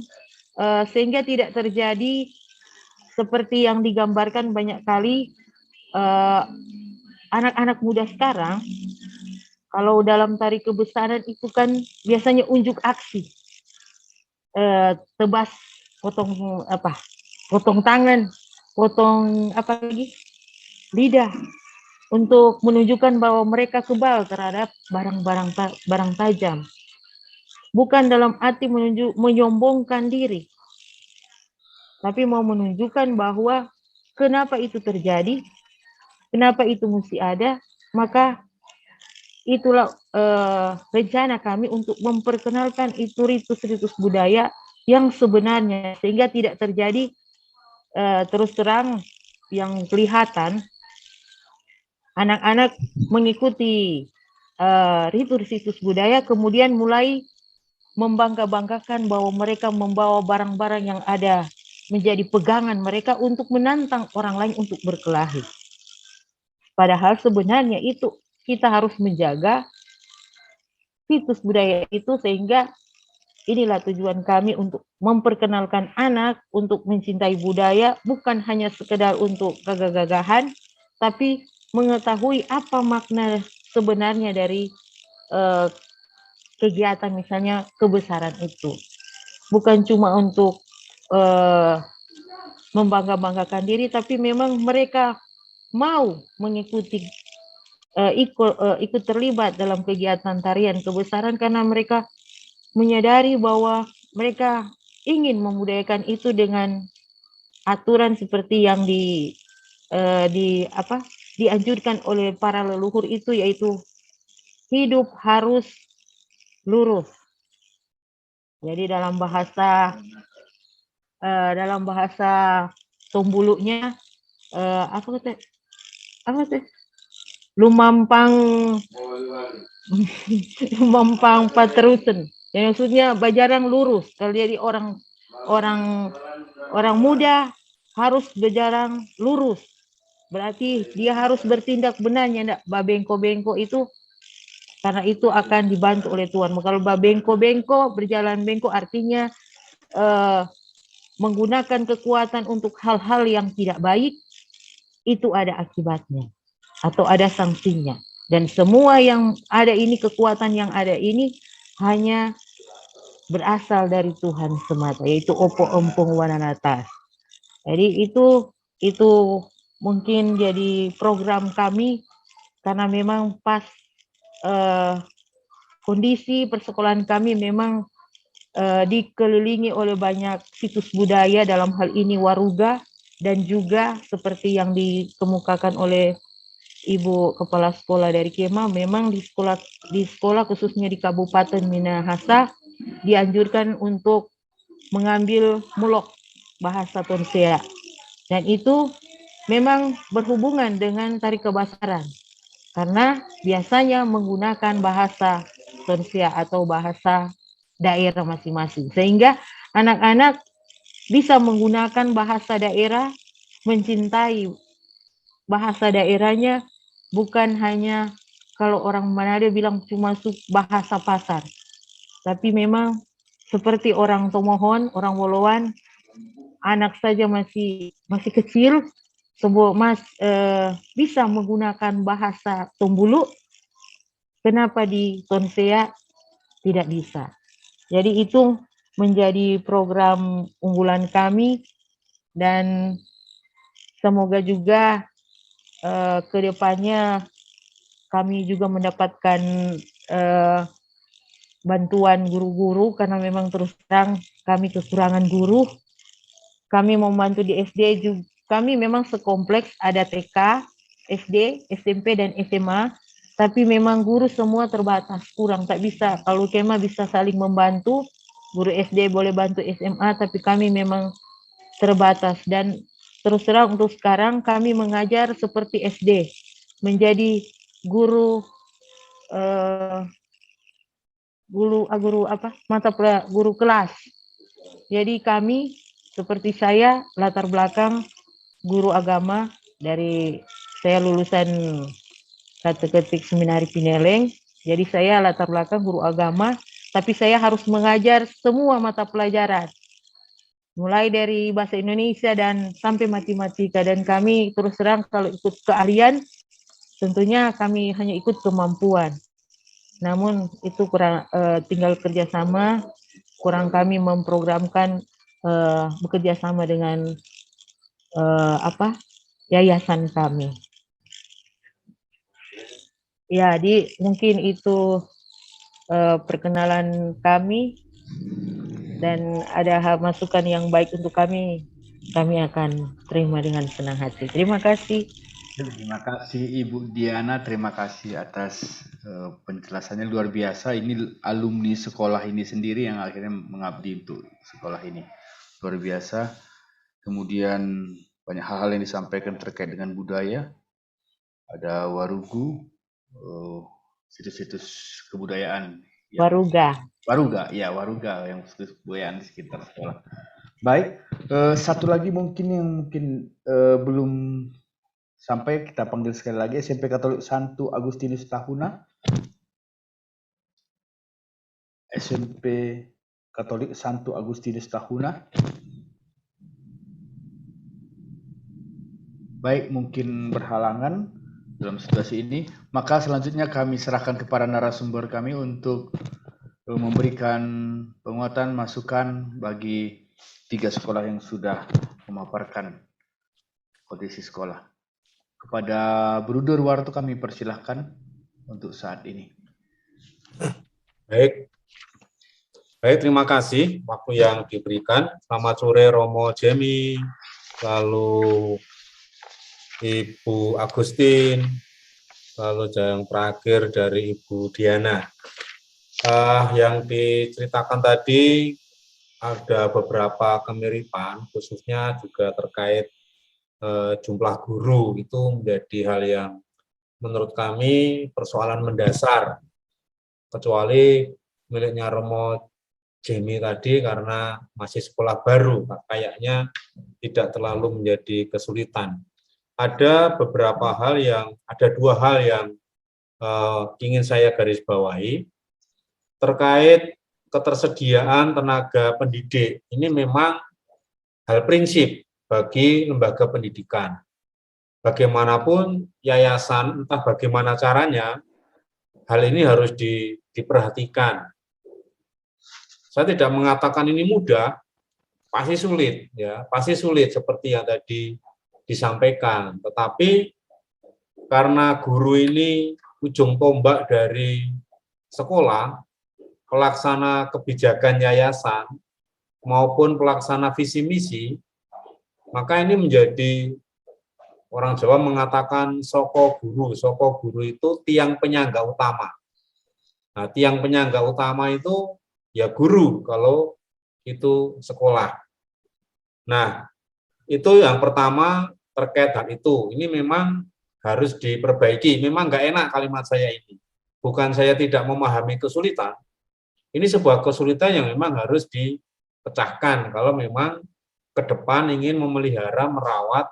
sehingga tidak terjadi seperti yang digambarkan banyak kali anak-anak muda sekarang. Kalau dalam tari kebesaran itu kan biasanya unjuk aksi, tebas, potong tangan, potong lidah. untuk menunjukkan bahwa mereka kebal terhadap barang tajam. Bukan dalam arti menyombongkan diri, tapi mau menunjukkan bahwa kenapa itu terjadi, kenapa itu mesti ada, maka itulah rencana kami untuk memperkenalkan itu ritus-ritus budaya yang sebenarnya, sehingga tidak terjadi terus terang yang kelihatan anak-anak mengikuti ritus-ritus budaya kemudian mulai membangga-banggakan bahwa mereka membawa barang-barang yang ada menjadi pegangan mereka untuk menantang orang lain untuk berkelahi. Padahal sebenarnya itu kita harus menjaga situs budaya itu, sehingga inilah tujuan kami untuk memperkenalkan anak untuk mencintai budaya, bukan hanya sekedar untuk gagah-gagahan, tapi mengetahui apa makna sebenarnya dari kegiatan misalnya kebesaran itu. Bukan cuma untuk membangga-banggakan diri, tapi memang mereka mau mengikuti ikut terlibat dalam kegiatan tarian kebesaran karena mereka menyadari bahwa mereka ingin membudayakan itu dengan aturan seperti yang dianjurkan oleh para leluhur itu, yaitu hidup harus lurus. Jadi dalam bahasa Tombulunya apa teh? Lumampang paterusen. Yang maksudnya bajarang lurus. Kalau jadi orang muda harus bajarang lurus. Berarti dia harus bertindak benarnya, enggak babengko-bengko itu, karena itu akan dibantu oleh Tuhan. Kalau babengko-bengko, berjalan bengko artinya menggunakan kekuatan untuk hal-hal yang tidak baik, itu ada akibatnya atau ada sanksinya. Dan semua yang ada ini, kekuatan yang ada ini hanya berasal dari Tuhan semata, yaitu opo empung wananatas. Jadi itu mungkin jadi program kami karena memang pas kondisi persekolahan kami memang dikelilingi oleh banyak situs budaya, dalam hal ini waruga, dan juga seperti yang dikemukakan oleh Ibu Kepala Sekolah dari Kema, memang di sekolah khususnya di Kabupaten Minahasa dianjurkan untuk mengambil mulok bahasa Tonsea, dan itu memang berhubungan dengan tari kebesaran karena biasanya menggunakan bahasa Tonsea atau bahasa daerah masing-masing, sehingga anak-anak bisa menggunakan bahasa daerah, mencintai bahasa daerahnya, bukan hanya kalau orang Manado bilang cuma bahasa pasar, tapi memang seperti orang Tomohon, orang Woloan, anak saja masih kecil, bisa menggunakan bahasa Tombulu, kenapa di Tonsea tidak bisa? Jadi itu menjadi program unggulan kami, dan semoga juga ke depannya kami juga mendapatkan bantuan guru-guru, karena memang terus terang kami kekurangan guru. Kami membantu di SD juga, kami memang sekompleks, ada TK, SD, SMP, dan SMA, tapi memang guru semua terbatas, kurang, tak bisa. Kalau Kema bisa saling membantu, guru SD boleh bantu SMA, tapi kami memang terbatas. Dan terus terang untuk sekarang kami mengajar seperti SD, menjadi guru guru kelas. Jadi kami seperti saya latar belakang guru agama, dari saya lulusan Kateketik Seminari Pineleng. Jadi saya latar belakang guru agama, tapi saya harus mengajar semua mata pelajaran, mulai dari bahasa Indonesia dan sampai matematika. Dan kami terus terang kalau ikut keahlian, tentunya kami hanya ikut kemampuan. Namun itu kurang, tinggal kerjasama, kurang kami memprogramkan bekerja sama dengan yayasan kami. Ya, mungkin itu perkenalan kami, dan ada masukan yang baik untuk kami akan terima dengan senang hati. Terima kasih. Terima kasih Ibu Diana, terima kasih atas penjelasannya luar biasa. Ini alumni sekolah ini sendiri yang akhirnya mengabdi untuk sekolah ini. Luar biasa. Kemudian banyak hal-hal yang disampaikan terkait dengan budaya. Ada warugu, situs-situs kebudayaan. Waruga yang situs kebudayaan di sekitar sekolah. Baik, satu lagi mungkin yang belum sampai, kita panggil sekali lagi SMP Katolik Santo Agustinus Tahuna. SMP Katolik Santo Agustinus Tahuna. Baik, mungkin berhalangan dalam situasi ini, maka selanjutnya kami serahkan kepada narasumber kami untuk memberikan penguatan masukan bagi 3 sekolah yang sudah memaparkan kondisi sekolah. Kepada Bruder Warto kami persilahkan untuk saat ini. Baik, terima kasih waktu yang diberikan. Selamat sore Romo Jemi, lalu Ibu Agustin, lalu yang terakhir dari Ibu Diana. Yang diceritakan tadi ada beberapa kemiripan, khususnya juga terkait jumlah guru. Itu menjadi hal yang menurut kami persoalan mendasar, kecuali miliknya Romo Jemi tadi karena masih sekolah baru, kayaknya tidak terlalu menjadi kesulitan. Ada dua hal yang ingin saya garis bawahi terkait ketersediaan tenaga pendidik. Ini memang hal prinsip bagi lembaga pendidikan. Bagaimanapun yayasan, entah bagaimana caranya, hal ini harus diperhatikan. Saya tidak mengatakan ini mudah, pasti sulit, ya, pasti sulit seperti yang tadi disampaikan. Tetapi karena guru ini ujung tombak dari sekolah, pelaksana kebijakan yayasan maupun pelaksana visi misi, maka ini menjadi, orang Jawa mengatakan soko guru. Soko guru itu tiang penyangga utama. Nah, tiang penyangga utama itu ya guru kalau itu sekolah. Nah, itu yang pertama terkait hal itu. Ini memang harus diperbaiki. Memang nggak enak kalimat saya ini. Bukan saya tidak memahami kesulitan. Ini sebuah kesulitan yang memang harus dipecahkan kalau memang ke depan ingin memelihara, merawat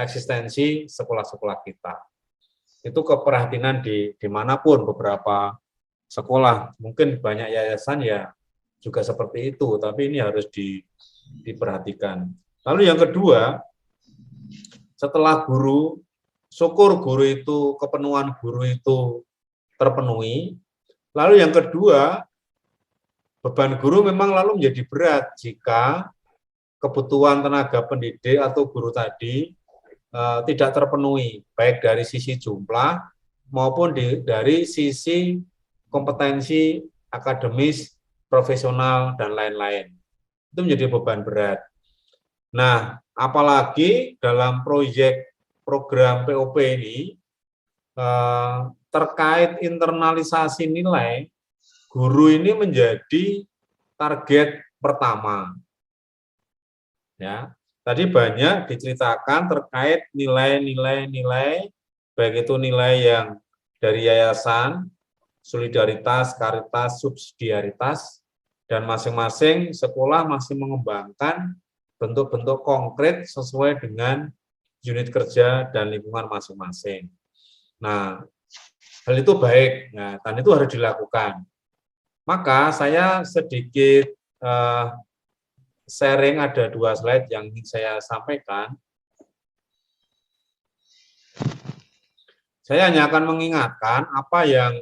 eksistensi sekolah-sekolah kita. Itu keprihatinan dimanapun, beberapa sekolah, mungkin banyak yayasan ya juga seperti itu, tapi ini harus diperhatikan. Lalu yang kedua, setelah guru, syukur guru itu, kepenuhan guru itu terpenuhi. Lalu yang kedua, beban guru memang lalu menjadi berat jika kebutuhan tenaga pendidik atau guru tadi tidak terpenuhi, baik dari sisi jumlah maupun dari sisi kompetensi akademis, profesional, dan lain-lain. Itu menjadi beban berat. Nah, apalagi dalam program POP ini, terkait internalisasi nilai, guru ini menjadi target pertama. Ya, tadi banyak diceritakan terkait nilai-nilai, baik itu nilai yang dari yayasan, solidaritas, karitas, subsidiaritas, dan masing-masing sekolah masih mengembangkan bentuk-bentuk konkret sesuai dengan unit kerja dan lingkungan masing-masing. Nah, hal itu baik, nah, dan itu harus dilakukan. Maka saya sedikit sharing, ada 2 slide yang ingin saya sampaikan. Saya hanya akan mengingatkan apa yang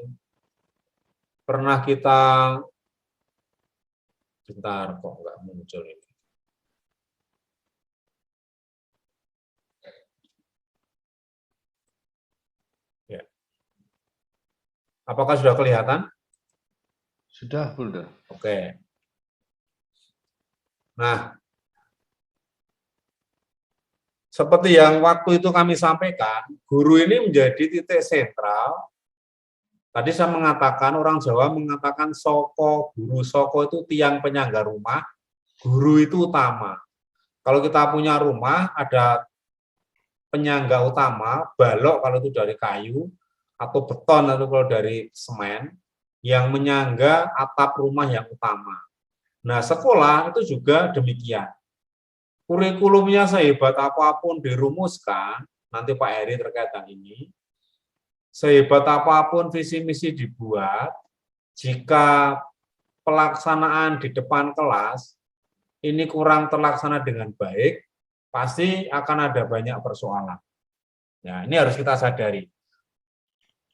pernah kita, bentar kok nggak muncul ini. Ya. Apakah sudah kelihatan? Sudah, Bro. Oke. Nah, seperti yang waktu itu kami sampaikan, guru ini menjadi titik sentral. Tadi saya mengatakan, orang Jawa mengatakan soko, guru soko itu tiang penyangga rumah, guru itu utama. Kalau kita punya rumah, ada penyangga utama, balok kalau itu dari kayu, atau beton atau kalau dari semen, yang menyangga atap rumah yang utama. Nah, sekolah itu juga demikian. Kurikulumnya sehebat apapun dirumuskan, nanti Pak Heri terkait dengan ini, sehebat apapun visi misi dibuat, jika pelaksanaan di depan kelas ini kurang terlaksana dengan baik, pasti akan ada banyak persoalan. Ya, ini harus kita sadari.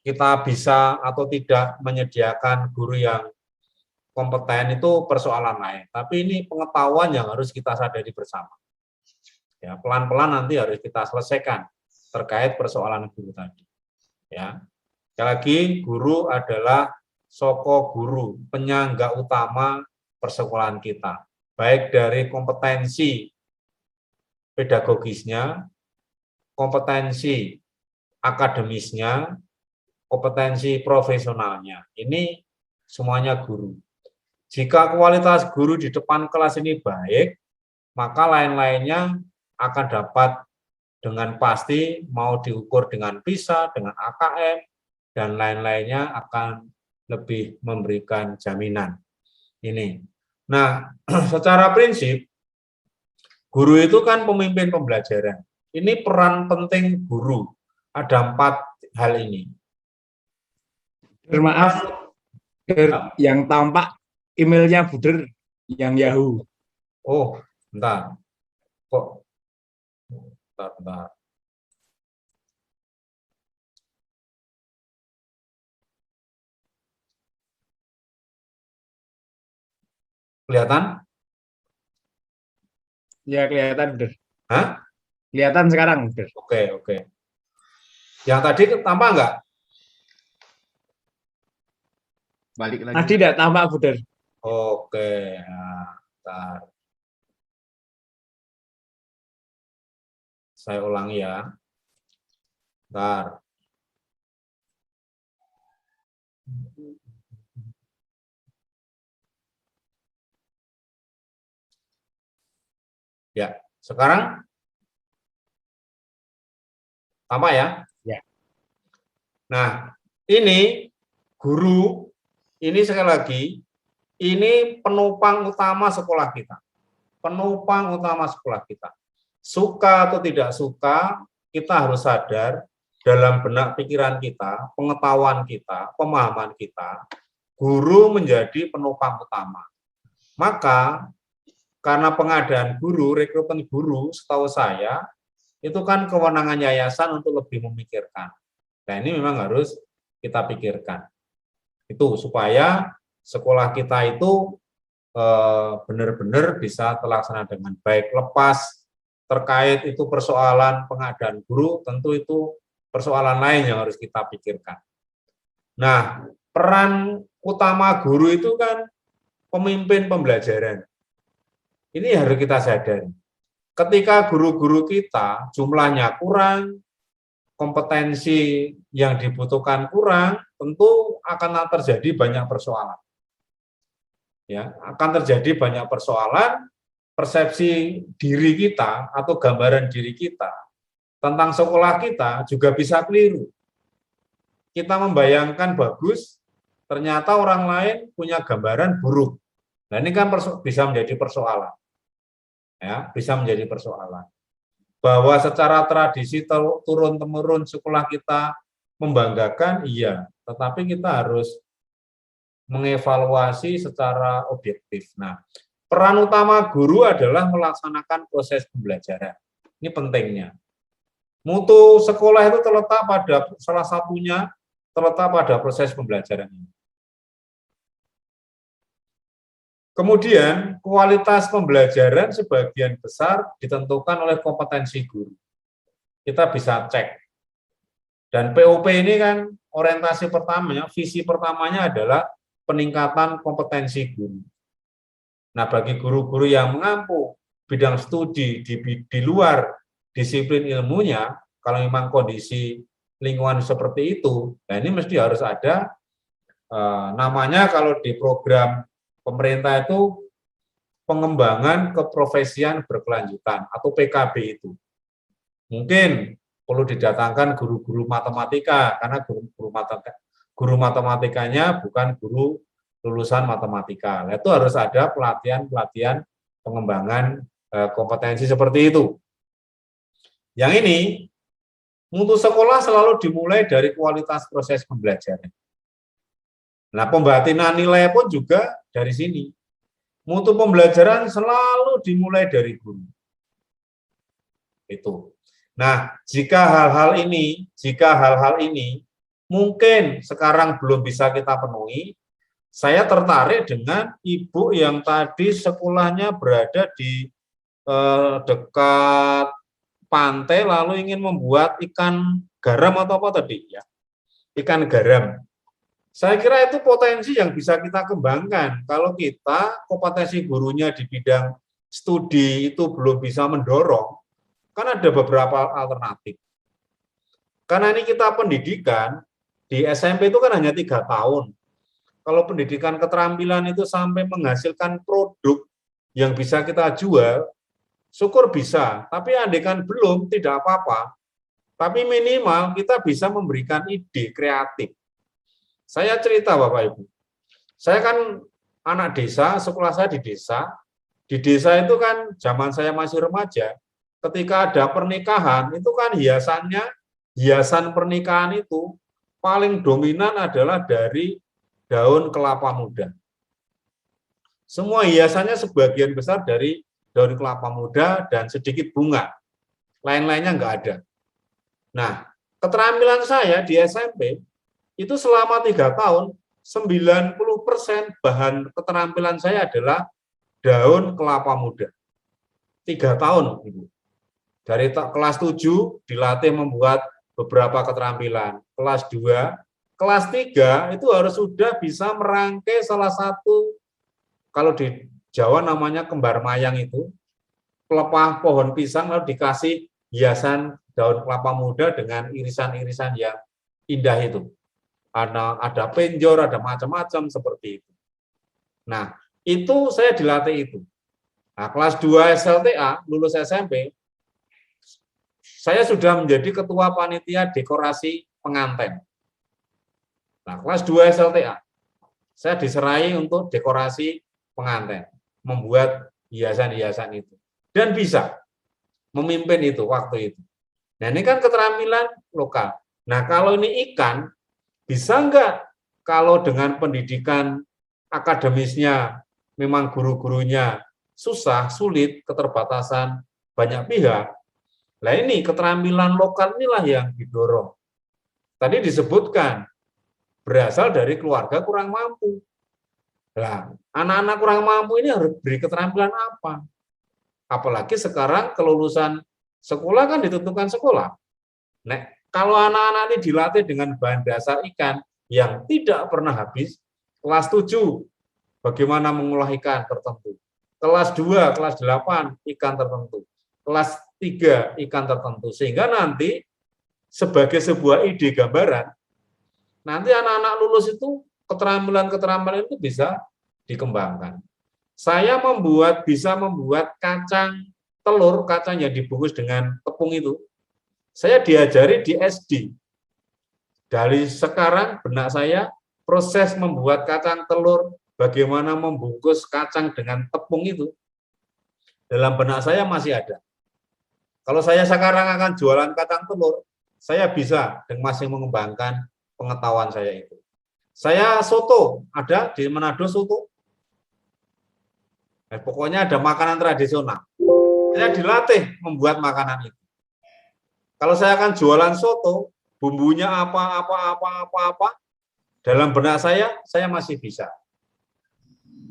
Kita bisa atau tidak menyediakan guru yang kompeten itu persoalan lain, tapi ini pengetahuan yang harus kita sadari bersama. Ya, pelan-pelan nanti harus kita selesaikan terkait persoalan guru tadi. Ya, sekali lagi guru adalah soko guru, penyangga utama persekolahan kita, baik dari kompetensi pedagogisnya, kompetensi akademisnya, kompetensi profesionalnya. Ini semuanya guru. Jika kualitas guru di depan kelas ini baik, maka lain-lainnya akan dapat dengan pasti mau diukur dengan PISA, dengan AKM, dan lain-lainnya akan lebih memberikan jaminan. Ini. Nah, secara prinsip, guru itu kan pemimpin pembelajaran. Ini peran penting guru. Ada 4 hal ini. Maaf, yang tampak emailnya Buder yang Yahoo. Oh, bentar. Kok? Bentar. Kelihatan? Ya, kelihatan, Buder. Hah? Kelihatan sekarang, Buder. Oke. Yang tadi tampak enggak? Balik lagi. Tadi tidak tampak, Buder. Oke. Nah, bentar. Saya ulangi ya. Bentar. Ya, sekarang tampak ya? Ya. Nah, ini guru, ini sekali lagi, ini penopang utama sekolah kita. Penopang utama sekolah kita. Suka atau tidak suka, kita harus sadar dalam benak pikiran kita, pengetahuan kita, pemahaman kita, guru menjadi penopang utama. Maka, karena pengadaan guru, rekrutmen guru, setahu saya, itu kan kewenangan yayasan untuk lebih memikirkan. Nah, ini memang harus kita pikirkan. Itu supaya sekolah kita itu benar-benar bisa terlaksana dengan baik. Lepas terkait itu persoalan pengadaan guru, tentu itu persoalan lain yang harus kita pikirkan. Nah, peran utama guru itu kan pemimpin pembelajaran. Ini harus kita sadari. Ketika guru-guru kita jumlahnya kurang, kompetensi yang dibutuhkan kurang, tentu akan terjadi banyak persoalan. Ya, akan terjadi banyak persoalan, persepsi diri kita atau gambaran diri kita tentang sekolah kita juga bisa keliru. Kita membayangkan bagus, ternyata orang lain punya gambaran buruk. Nah, ini kan bisa menjadi persoalan. Ya, bisa menjadi persoalan. Bahwa secara tradisi turun-temurun sekolah kita membanggakan, iya, tetapi kita harus mengevaluasi secara objektif. Nah, peran utama guru adalah melaksanakan proses pembelajaran. Ini pentingnya. Mutu sekolah itu terletak pada salah satunya terletak pada proses pembelajaran ini. Kemudian, kualitas pembelajaran sebagian besar ditentukan oleh kompetensi guru. Kita bisa cek. Dan POP ini kan orientasi pertamanya, visi pertamanya adalah peningkatan kompetensi guru. Nah, bagi guru-guru yang mengampu bidang studi di luar disiplin ilmunya, kalau memang kondisi lingkungan seperti itu, nah ini mesti harus ada namanya kalau di program pemerintah itu pengembangan keprofesian berkelanjutan atau PKB itu. Mungkin perlu didatangkan guru-guru matematika karena guru matematikanya bukan guru lulusan matematika. Nah, itu harus ada pelatihan pengembangan kompetensi seperti itu. Yang ini, mutu sekolah selalu dimulai dari kualitas proses pembelajaran. Nah, pembatinan nilai pun juga dari sini. Mutu pembelajaran selalu dimulai dari guru. Itu. Nah, jika hal-hal ini mungkin sekarang belum bisa kita penuhi, saya tertarik dengan ibu yang tadi sekolahnya berada di dekat pantai lalu ingin membuat ikan garam atau apa tadi ya, ikan garam. Saya kira itu potensi yang bisa kita kembangkan. Kalau kita kompetensi gurunya di bidang studi itu belum bisa mendorong, kan ada beberapa alternatif. Karena ini kita pendidikan, di SMP itu kan hanya 3 tahun. Kalau pendidikan keterampilan itu sampai menghasilkan produk yang bisa kita jual, syukur bisa. Tapi andaikan belum, tidak apa-apa. Tapi minimal kita bisa memberikan ide kreatif. Saya cerita Bapak Ibu, saya kan anak desa, sekolah saya di desa. Di desa itu kan zaman saya masih remaja, ketika ada pernikahan, itu kan hiasan pernikahan itu paling dominan adalah dari daun kelapa muda. Semua hiasannya sebagian besar dari daun kelapa muda dan sedikit bunga. Lain-lainnya nggak ada. Nah, keterampilan saya di SMP, itu selama 3 tahun, 90% bahan keterampilan saya adalah daun kelapa muda. 3 tahun, Ibu. Dari kelas 7 dilatih membuat beberapa keterampilan. Kelas 2, kelas 3 itu harus sudah bisa merangkai salah satu, kalau di Jawa namanya kembar mayang itu, pelepah pohon pisang lalu dikasih hiasan daun kelapa muda dengan irisan-irisan yang indah itu. Ada penjor, ada macam-macam seperti itu. Nah, itu saya dilatih itu. Nah, kelas 2 SLTA, lulus SMP, saya sudah menjadi ketua panitia dekorasi pengantin. Nah, kelas 2 SLTA, saya diserai untuk dekorasi pengantin, membuat hiasan-hiasan itu. Dan bisa memimpin itu waktu itu. Nah, ini kan keterampilan lokal. Nah, kalau ini ikan, bisa enggak kalau dengan pendidikan akademisnya memang guru-gurunya susah, sulit, keterbatasan banyak pihak. Nah ini keterampilan lokal inilah yang didorong. Tadi disebutkan berasal dari keluarga kurang mampu. Nah, anak-anak kurang mampu ini harus beri keterampilan apa? Apalagi sekarang kelulusan sekolah kan ditentukan sekolah. Nah, kalau anak-anak ini dilatih dengan bahan dasar ikan yang tidak pernah habis, kelas 7, bagaimana mengolah ikan tertentu. Kelas 2, kelas 8, ikan tertentu. Kelas 3, ikan tertentu. Sehingga nanti, sebagai sebuah ide gambaran, nanti anak-anak lulus itu, keterampilan-keterampilan itu bisa dikembangkan. Saya bisa membuat kacang telur, kacang yang dibungkus dengan tepung itu, saya diajari di SD. Dari sekarang benak saya proses membuat kacang telur, bagaimana membungkus kacang dengan tepung itu, dalam benak saya masih ada. Kalau saya sekarang akan jualan kacang telur, saya bisa dan masih mengembangkan pengetahuan saya itu. Saya soto, ada di Manado soto. Nah, pokoknya ada makanan tradisional. Saya dilatih membuat makanan itu. Kalau saya akan jualan soto, bumbunya apa, dalam benak saya masih bisa.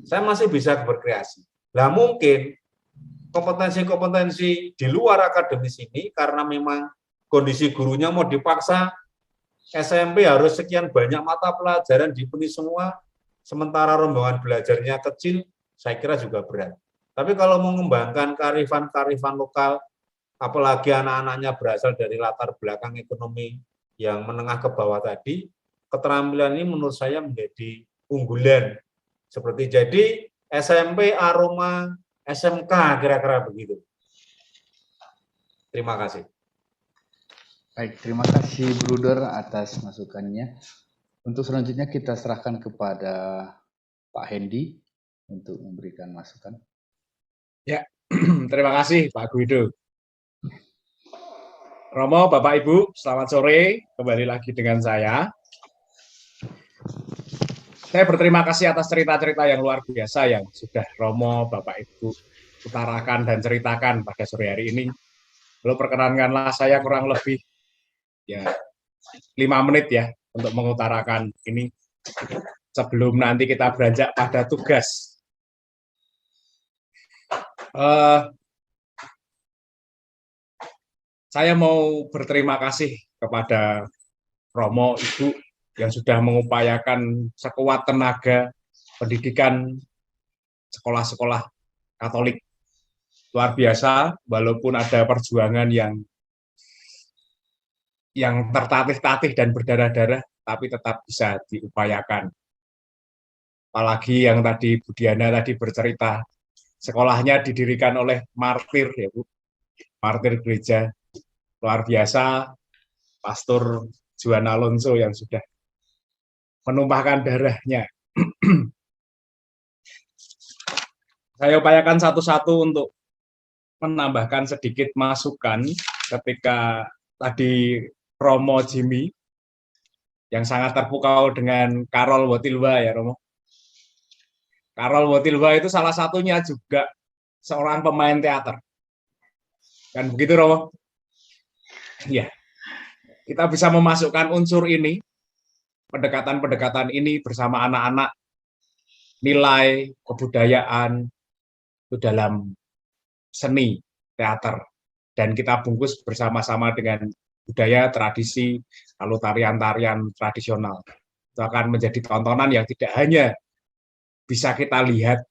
Saya masih bisa berkreasi. Nah mungkin kompetensi-kompetensi di luar akademis ini, karena memang kondisi gurunya mau dipaksa SMP harus sekian banyak mata pelajaran dipenuhi semua, sementara rombongan belajarnya kecil, saya kira juga berat. Tapi kalau mengembangkan kearifan-kearifan lokal, apalagi anak-anaknya berasal dari latar belakang ekonomi yang menengah ke bawah tadi, keterampilan ini menurut saya menjadi unggulan. Seperti jadi SMP aroma SMK, kira-kira begitu. Terima kasih. Baik, terima kasih Bruder atas masukannya. Untuk selanjutnya kita serahkan kepada Pak Hendy untuk memberikan masukan. Ya, terima kasih Pak Guido. Romo, Bapak Ibu, selamat sore. Kembali lagi dengan saya. Saya berterima kasih atas cerita-cerita yang luar biasa yang sudah Romo, Bapak Ibu utarakan dan ceritakan pada sore hari ini. Lalu perkenankanlah saya kurang lebih 5 menit ya untuk mengutarakan ini sebelum nanti kita beranjak pada tugas. Saya mau berterima kasih kepada Romo, Ibu yang sudah mengupayakan sekuat tenaga pendidikan sekolah-sekolah Katolik. Luar biasa, walaupun ada perjuangan yang tertatih-tatih dan berdarah-darah, tapi tetap bisa diupayakan. Apalagi yang tadi Bu Diana tadi bercerita, sekolahnya didirikan oleh martir, ya Bu, martir gereja. Luar biasa, Pastor Juan Alonso yang sudah menumpahkan darahnya. Saya upayakan satu-satu untuk menambahkan sedikit masukan ketika tadi Romo Jimmy yang sangat terpukau dengan Karol Wojtyła ya Romo. Karol Wojtyła itu salah satunya juga seorang pemain teater. Kan begitu Romo? Ya. Kita bisa memasukkan unsur ini, pendekatan-pendekatan ini bersama anak-anak, nilai kebudayaan itu dalam seni teater. Dan kita bungkus bersama-sama dengan budaya, tradisi, lalu tarian-tarian tradisional. Itu akan menjadi tontonan yang tidak hanya bisa kita lihat,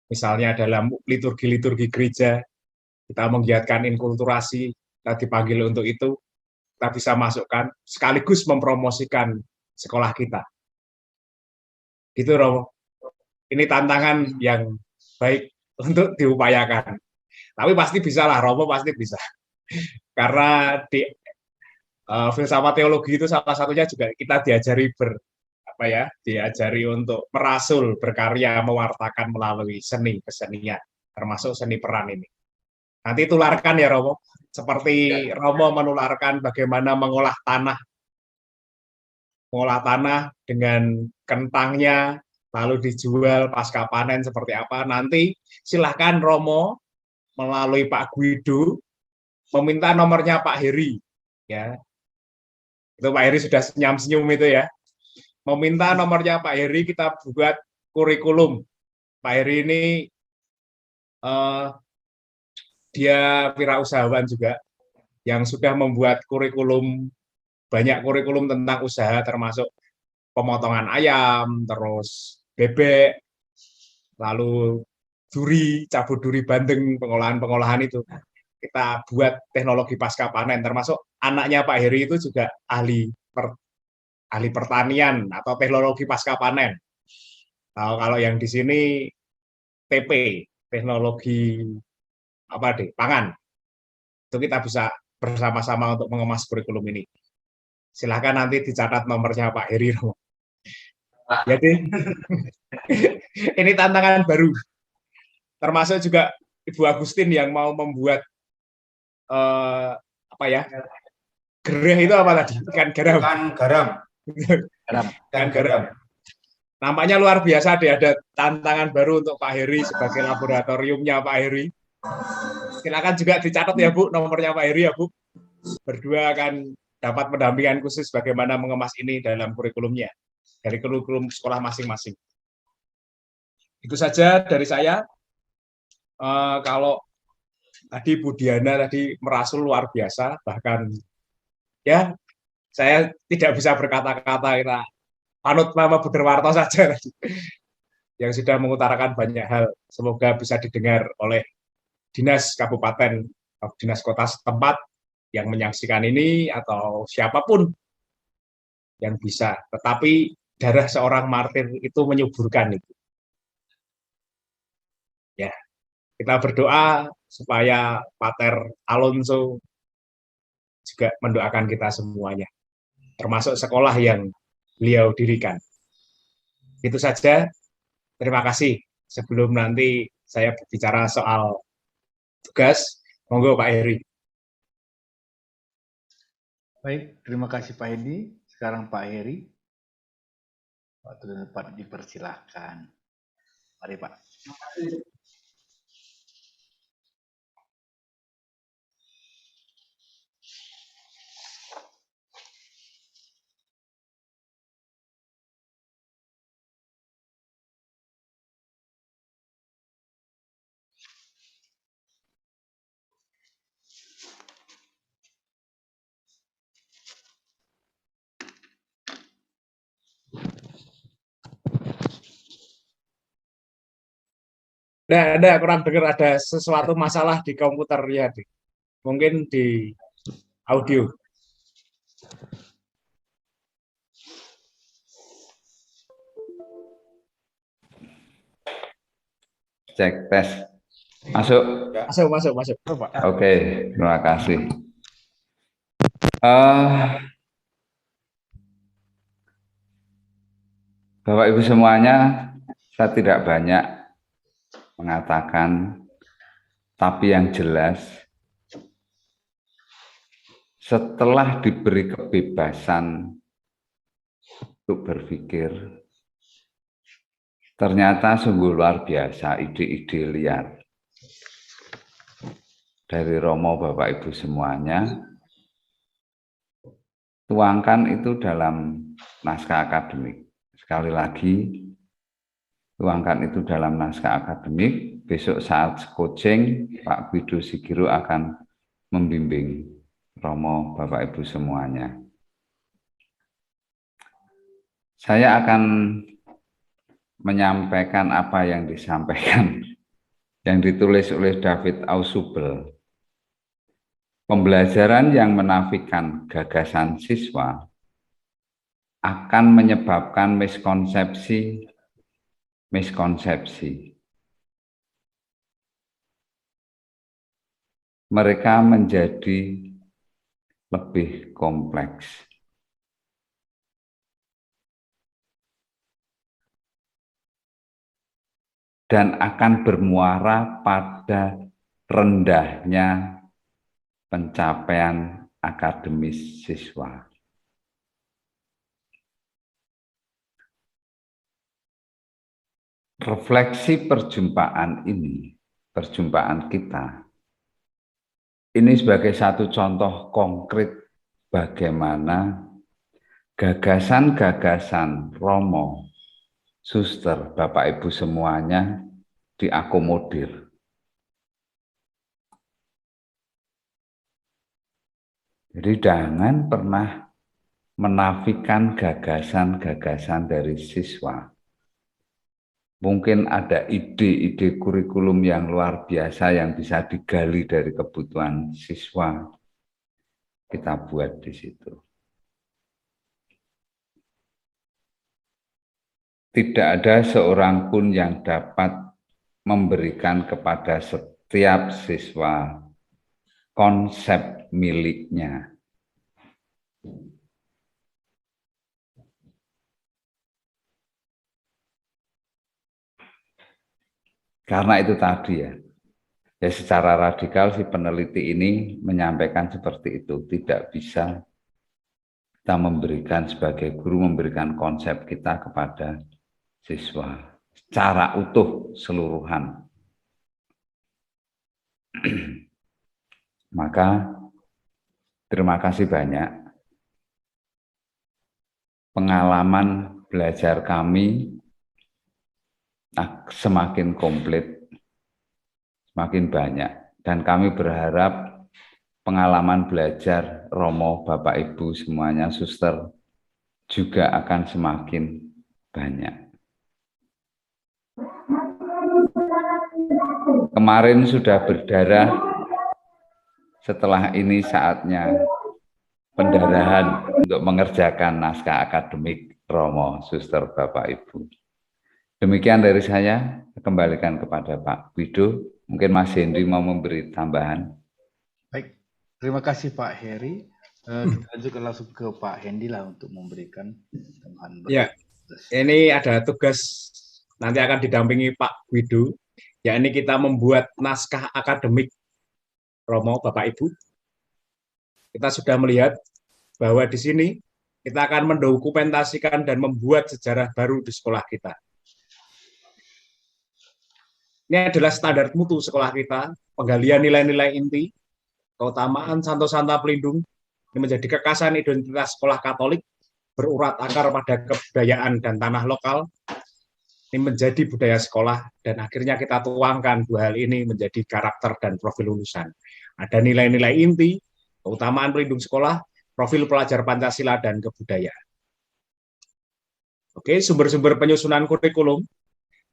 misalnya dalam liturgi-liturgi gereja, kita menggiatkan inkulturasi, kita dipanggil untuk itu, kita bisa masukkan, sekaligus mempromosikan sekolah kita. Gitu, Romo. Ini tantangan yang baik untuk diupayakan. Tapi pasti bisa lah, Romo pasti bisa. Karena di filsafat teologi itu salah satunya juga kita diajari diajari untuk merasul, berkarya, mewartakan melalui seni kesenian, termasuk seni peran ini. Nanti tularkan ya Romo, seperti Romo menularkan bagaimana mengolah tanah dengan kentangnya, lalu dijual pasca panen seperti apa. Nanti silahkan Romo melalui Pak Guido meminta nomornya Pak Heri, ya. Itu Pak Heri sudah senyum-senyum itu ya. Meminta nomornya Pak Heri, kita buat kurikulum. Pak Heri ini dia wirausahawan juga yang sudah membuat kurikulum, banyak kurikulum tentang usaha termasuk pemotongan ayam, terus bebek, lalu duri, cabut duri bandeng, pengolahan itu. Kita buat teknologi pasca panen, termasuk anaknya Pak Heri itu juga ahli pertanian atau teknologi pasca panen. Nah, kalau yang di sini TP, teknologi pangan. Itu kita bisa bersama-sama untuk mengemas kurikulum ini. Silahkan nanti dicatat nomornya Pak Heri. Jadi ini tantangan baru. Termasuk juga Ibu Agustin yang mau membuat gereh itu apa tadi? Ikan garam. Ikan garam. Nampaknya luar biasa deh, ada tantangan baru untuk Pak Heri sebagai laboratoriumnya Pak Heri. Silakan juga dicatat ya Bu, nomornya Pak Heri ya Bu. Berdua akan dapat pendampingan khusus bagaimana mengemas ini dalam kurikulumnya, dari kurikulum sekolah masing-masing. Itu saja dari saya. Kalau tadi Bu Diana tadi merasul luar biasa, bahkan ya saya tidak bisa berkata-kata, kita panut Mama Buderwarto saja yang sudah mengutarakan banyak hal. Semoga bisa didengar oleh dinas kabupaten, dinas kota setempat yang menyaksikan ini atau siapapun yang bisa. Tetapi darah seorang martir itu menyuburkan itu. Ya, kita berdoa supaya Pater Alonso juga mendoakan kita semuanya, termasuk sekolah yang beliau dirikan. Itu saja. Terima kasih. Sebelum nanti saya berbicara soal tugas, monggo Pak Heri. Baik, terima kasih Pak Hendi. Sekarang Pak Heri. Waktu dan tempat dipersilahkan. Mari Pak. Ada kurang dengar, ada sesuatu masalah di komputer ya, mungkin di audio. Cek tes. Masuk. Masuk. Oke, terima kasih. Bapak Ibu semuanya, saya tidak banyak mengatakan, tapi yang jelas setelah diberi kebebasan untuk berpikir, ternyata sungguh luar biasa ide-ide liar dari Romo Bapak Ibu semuanya. Tuangkan itu dalam naskah akademik. Sekali lagi, tuangkan itu dalam naskah akademik. Besok saat coaching, Pak Guido Sigiro akan membimbing Romo Bapak Ibu semuanya. Saya akan menyampaikan apa yang disampaikan, yang ditulis oleh David Ausubel. Pembelajaran yang menafikan gagasan siswa akan menyebabkan miskonsepsi. Mereka menjadi lebih kompleks. Dan akan bermuara pada rendahnya pencapaian akademis siswa. Refleksi perjumpaan ini, perjumpaan kita, ini sebagai satu contoh konkret bagaimana gagasan-gagasan Romo, Suster, Bapak Ibu semuanya diakomodir. Jadi jangan pernah menafikan gagasan-gagasan dari siswa. Mungkin ada ide-ide kurikulum yang luar biasa yang bisa digali dari kebutuhan siswa. Kita buat di situ. Tidak ada seorang pun yang dapat memberikan kepada setiap siswa konsep miliknya. Karena itu tadi ya secara radikal si peneliti ini menyampaikan seperti itu. Tidak bisa kita memberikan sebagai guru, memberikan konsep kita kepada siswa secara utuh seluruhan. Maka terima kasih banyak. Pengalaman belajar kami semakin komplit, semakin banyak. Dan kami berharap pengalaman belajar Romo, Bapak Ibu semuanya, suster juga akan semakin banyak. Kemarin sudah berdarah, setelah ini saatnya pendarahan untuk mengerjakan naskah akademik Romo, suster, Bapak Ibu. Demikian dari saya, kembalikan kepada Pak Wido. Mungkin Mas Henry mau memberi tambahan. Baik, terima kasih Pak Heri. Kita lanjutkan langsung ke Pak Hendy lah untuk memberikan tambahan. Ya, ini ada tugas nanti akan didampingi Pak Wido, yakni kita membuat naskah akademik Romo, Bapak Ibu. Kita sudah melihat bahwa di sini kita akan mendokumentasikan dan membuat sejarah baru di sekolah kita. Ini adalah standar mutu sekolah kita, penggalian nilai-nilai inti, keutamaan Santo-Santa Pelindung, ini menjadi kekasan identitas sekolah Katolik, berurat akar pada kebudayaan dan tanah lokal, ini menjadi budaya sekolah, dan akhirnya kita tuangkan dua hal ini menjadi karakter dan profil lulusan. Ada nilai-nilai inti, keutamaan pelindung sekolah, profil pelajar Pancasila, dan kebudayaan. Oke, sumber-sumber penyusunan kurikulum,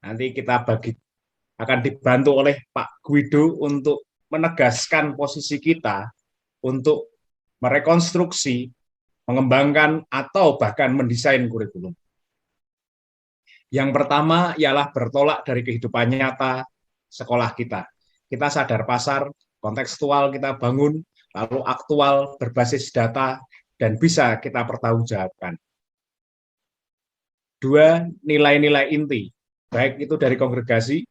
nanti kita akan dibantu oleh Pak Guido untuk menegaskan posisi kita untuk merekonstruksi, mengembangkan, atau bahkan mendesain kurikulum. Yang pertama ialah bertolak dari kehidupan nyata sekolah kita. Kita sadar pasar, kontekstual kita bangun, lalu aktual, berbasis data, dan bisa kita pertanggungjawabkan. Dua, nilai-nilai inti, baik itu dari kongregasi,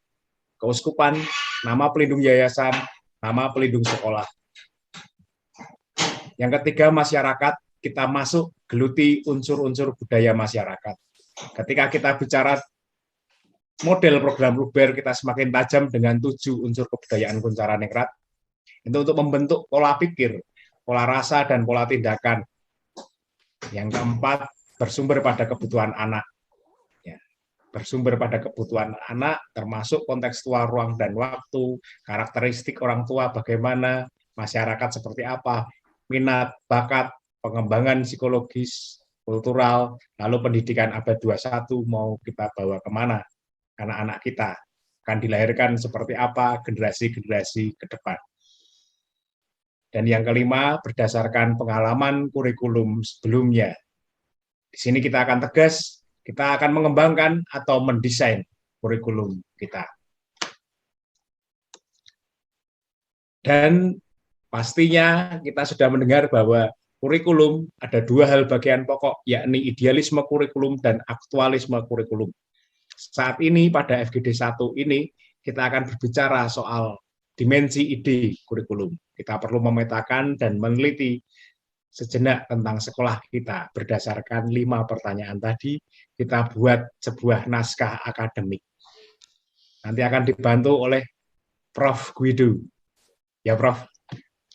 keuskupan, nama pelindung yayasan, nama pelindung sekolah. Yang ketiga, masyarakat, kita masuk geluti unsur-unsur budaya masyarakat. Ketika kita bicara model program Luber, kita semakin tajam dengan 7 unsur kebudayaan Kuncaraningrat. Itu untuk membentuk pola pikir, pola rasa, dan pola tindakan. Yang keempat, bersumber pada kebutuhan anak. Bersumber pada kebutuhan anak, termasuk kontekstual ruang dan waktu, karakteristik orang tua bagaimana, masyarakat seperti apa, minat, bakat, pengembangan psikologis, kultural, lalu pendidikan abad 21 mau kita bawa kemana, anak-anak kita akan dilahirkan seperti apa, generasi-generasi ke depan. Dan yang kelima, berdasarkan pengalaman kurikulum sebelumnya. Di sini kita akan tegas, kita akan mengembangkan atau mendesain kurikulum kita. Dan pastinya kita sudah mendengar bahwa kurikulum ada 2 hal bagian pokok, yakni idealisme kurikulum dan aktualisme kurikulum. Saat ini pada FGD 1 ini kita akan berbicara soal dimensi ide kurikulum. Kita perlu memetakan dan meneliti sejenak tentang sekolah kita. Berdasarkan 5 pertanyaan tadi, kita buat sebuah naskah akademik. Nanti akan dibantu oleh Prof. Guido. Ya, Prof.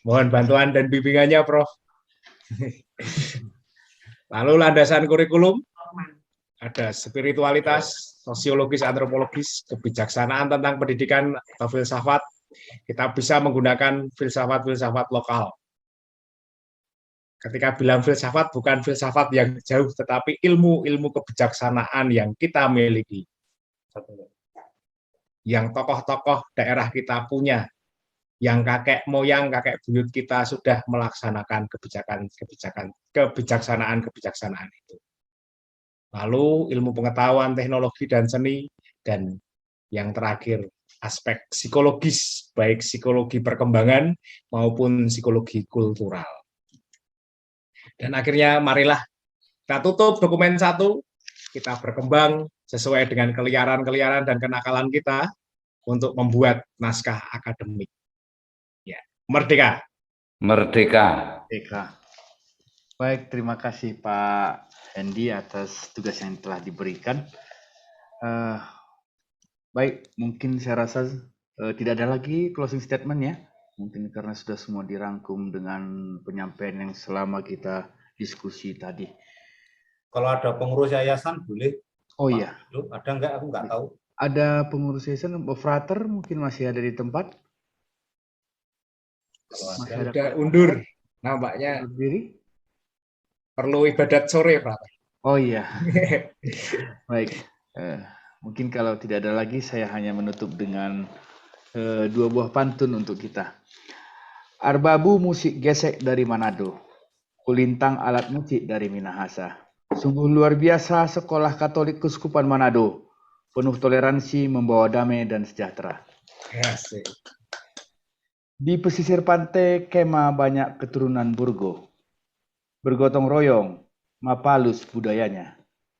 Mohon bantuan dan bimbingannya, Prof. Lalu landasan kurikulum, ada spiritualitas, sosiologis, antropologis, kebijaksanaan tentang pendidikan atau filsafat. Kita bisa menggunakan filsafat-filsafat lokal. Ketika bilang filsafat, bukan filsafat yang jauh, tetapi ilmu-ilmu kebijaksanaan yang kita miliki. Yang tokoh-tokoh daerah kita punya, yang kakek moyang, kakek buyut kita sudah melaksanakan kebijaksanaan itu. Lalu ilmu pengetahuan, teknologi, dan seni, dan yang terakhir aspek psikologis, baik psikologi perkembangan maupun psikologi kultural. Dan akhirnya marilah kita tutup dokumen 1, kita berkembang sesuai dengan keliaran-keliaran dan kenakalan kita untuk membuat naskah akademik. Ya, merdeka. Merdeka. Merdeka. Baik, terima kasih Pak Hendy atas tugas yang telah diberikan. Baik, mungkin saya rasa tidak ada lagi closing statement ya. Mungkin karena sudah semua dirangkum dengan penyampaian yang selama kita diskusi tadi. Kalau ada pengurus yayasan boleh. Oh iya. Ada enggak? Aku enggak tahu. Ada pengurus yayasan, Frater mungkin masih ada di tempat. Masih ada Udah kawan undur. Nampaknya undur diri? perlu ibadat sore, Pak. Oh iya, baik. Eh, Mungkin kalau tidak ada lagi, saya hanya menutup dengan dua buah pantun untuk kita. Arbabu musik gesek dari Manado, kulintang alat musik dari Minahasa. Sungguh luar biasa sekolah Katolik Keuskupan Manado, penuh toleransi, membawa damai dan sejahtera. Asik. Di pesisir pantai Kema banyak keturunan Burgo, bergotong royong, mapalus budayanya.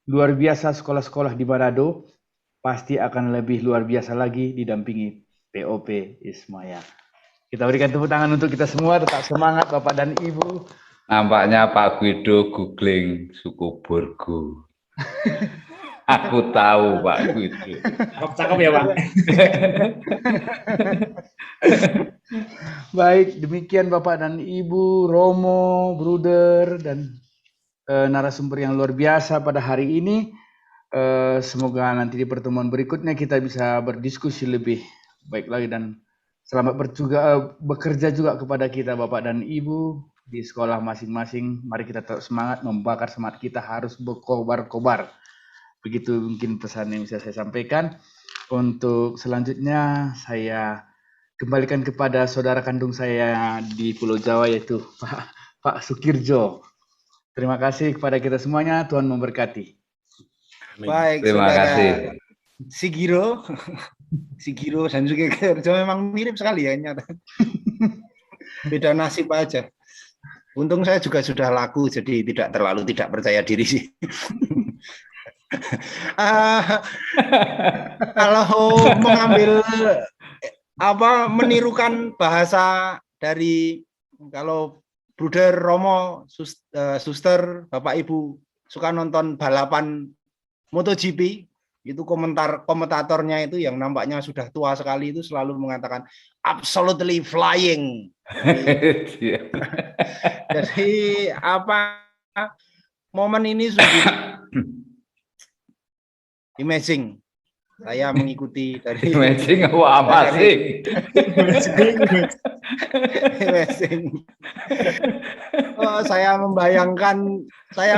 Luar biasa sekolah-sekolah di Manado, pasti akan lebih luar biasa lagi didampingi POP Ismaya. Kita berikan tepuk tangan untuk kita semua, tetap semangat Bapak dan Ibu. Nampaknya Pak Guido googling suku Borgo. Aku tahu Pak Guido. Cakep ya, Pak. Baik, demikian Bapak dan Ibu, Romo, Bruder, dan narasumber yang luar biasa pada hari ini. Semoga nanti di pertemuan berikutnya kita bisa berdiskusi lebih baik lagi, dan selamat bekerja juga kepada kita Bapak dan Ibu di sekolah masing-masing. Mari kita tetap semangat, membakar semangat kita harus berkobar-kobar. Begitu mungkin pesan yang bisa saya sampaikan. Untuk selanjutnya saya kembalikan kepada saudara kandung saya di Pulau Jawa, yaitu Pak Sukirjo. Terima kasih kepada kita semuanya, Tuhan memberkati. Baik, Terima Saudara kasih. Sigiro dan Sukirjo memang mirip sekali ya, nyata. Beda nasib aja. Untung saya juga sudah laku, jadi tidak percaya diri sih. Kalau mengambil menirukan bahasa dari, kalau Bruder Romo, Suster, Bapak Ibu suka nonton balapan MotoGP, itu komentatornya itu yang nampaknya sudah tua sekali itu selalu mengatakan absolutely flying. Jadi momen ini sungguh amazing. Saya mengikuti dari Amazing apa sih? amazing. Saya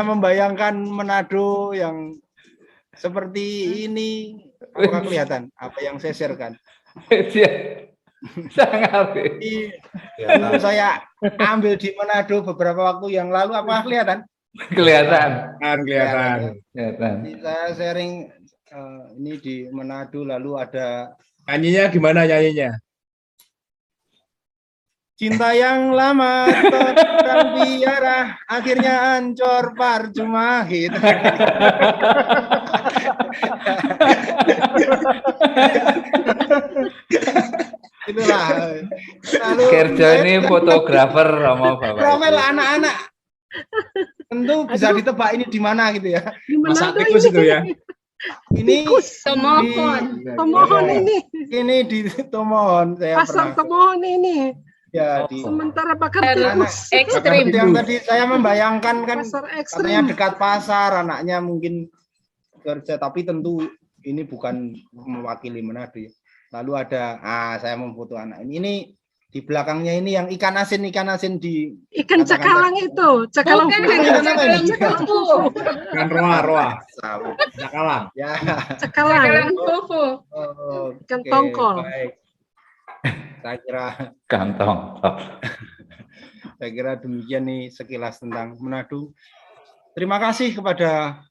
membayangkan Manado yang seperti ini. Apakah kelihatan apa yang saya sharekan? Sangat. Dulu saya ambil di Manado beberapa waktu yang lalu, apakah kelihatan? Kelihatan. Kelihatan. Jadi saya sharing ini di Manado, lalu ada Nyanyinya gimana nyanyinya? cinta yang lama terang biara, akhirnya ancur percuma gitu. Itulah. Lalu Kerja ini fotografer sama Bapak. profil anak-anak. Tentu bisa ditebak ini di mana gitu ya. Masa tikus itu ya. Ini Tomohon ini. Ini di Tomohon saya Pasar pernah. Tomohon ini. Ya, di Sementara bakar anak tikus. ekstrim. Yang tadi saya membayangkan kan Pasar katanya ekstrim. dekat pasar, anaknya mungkin kerja, tapi tentu ini bukan mewakili Manado ya. Lalu ada, saya memfoto anak ini. Ini di belakangnya ini yang ikan asin di Ikan cakalang itu. Cakalang fufu. Kan roa. Cakalang. Ya. Cakalang. Ikan Oke, tongkol. baik. Kantong. Saya kira demikian nih sekilas tentang Manado. Terima kasih kepada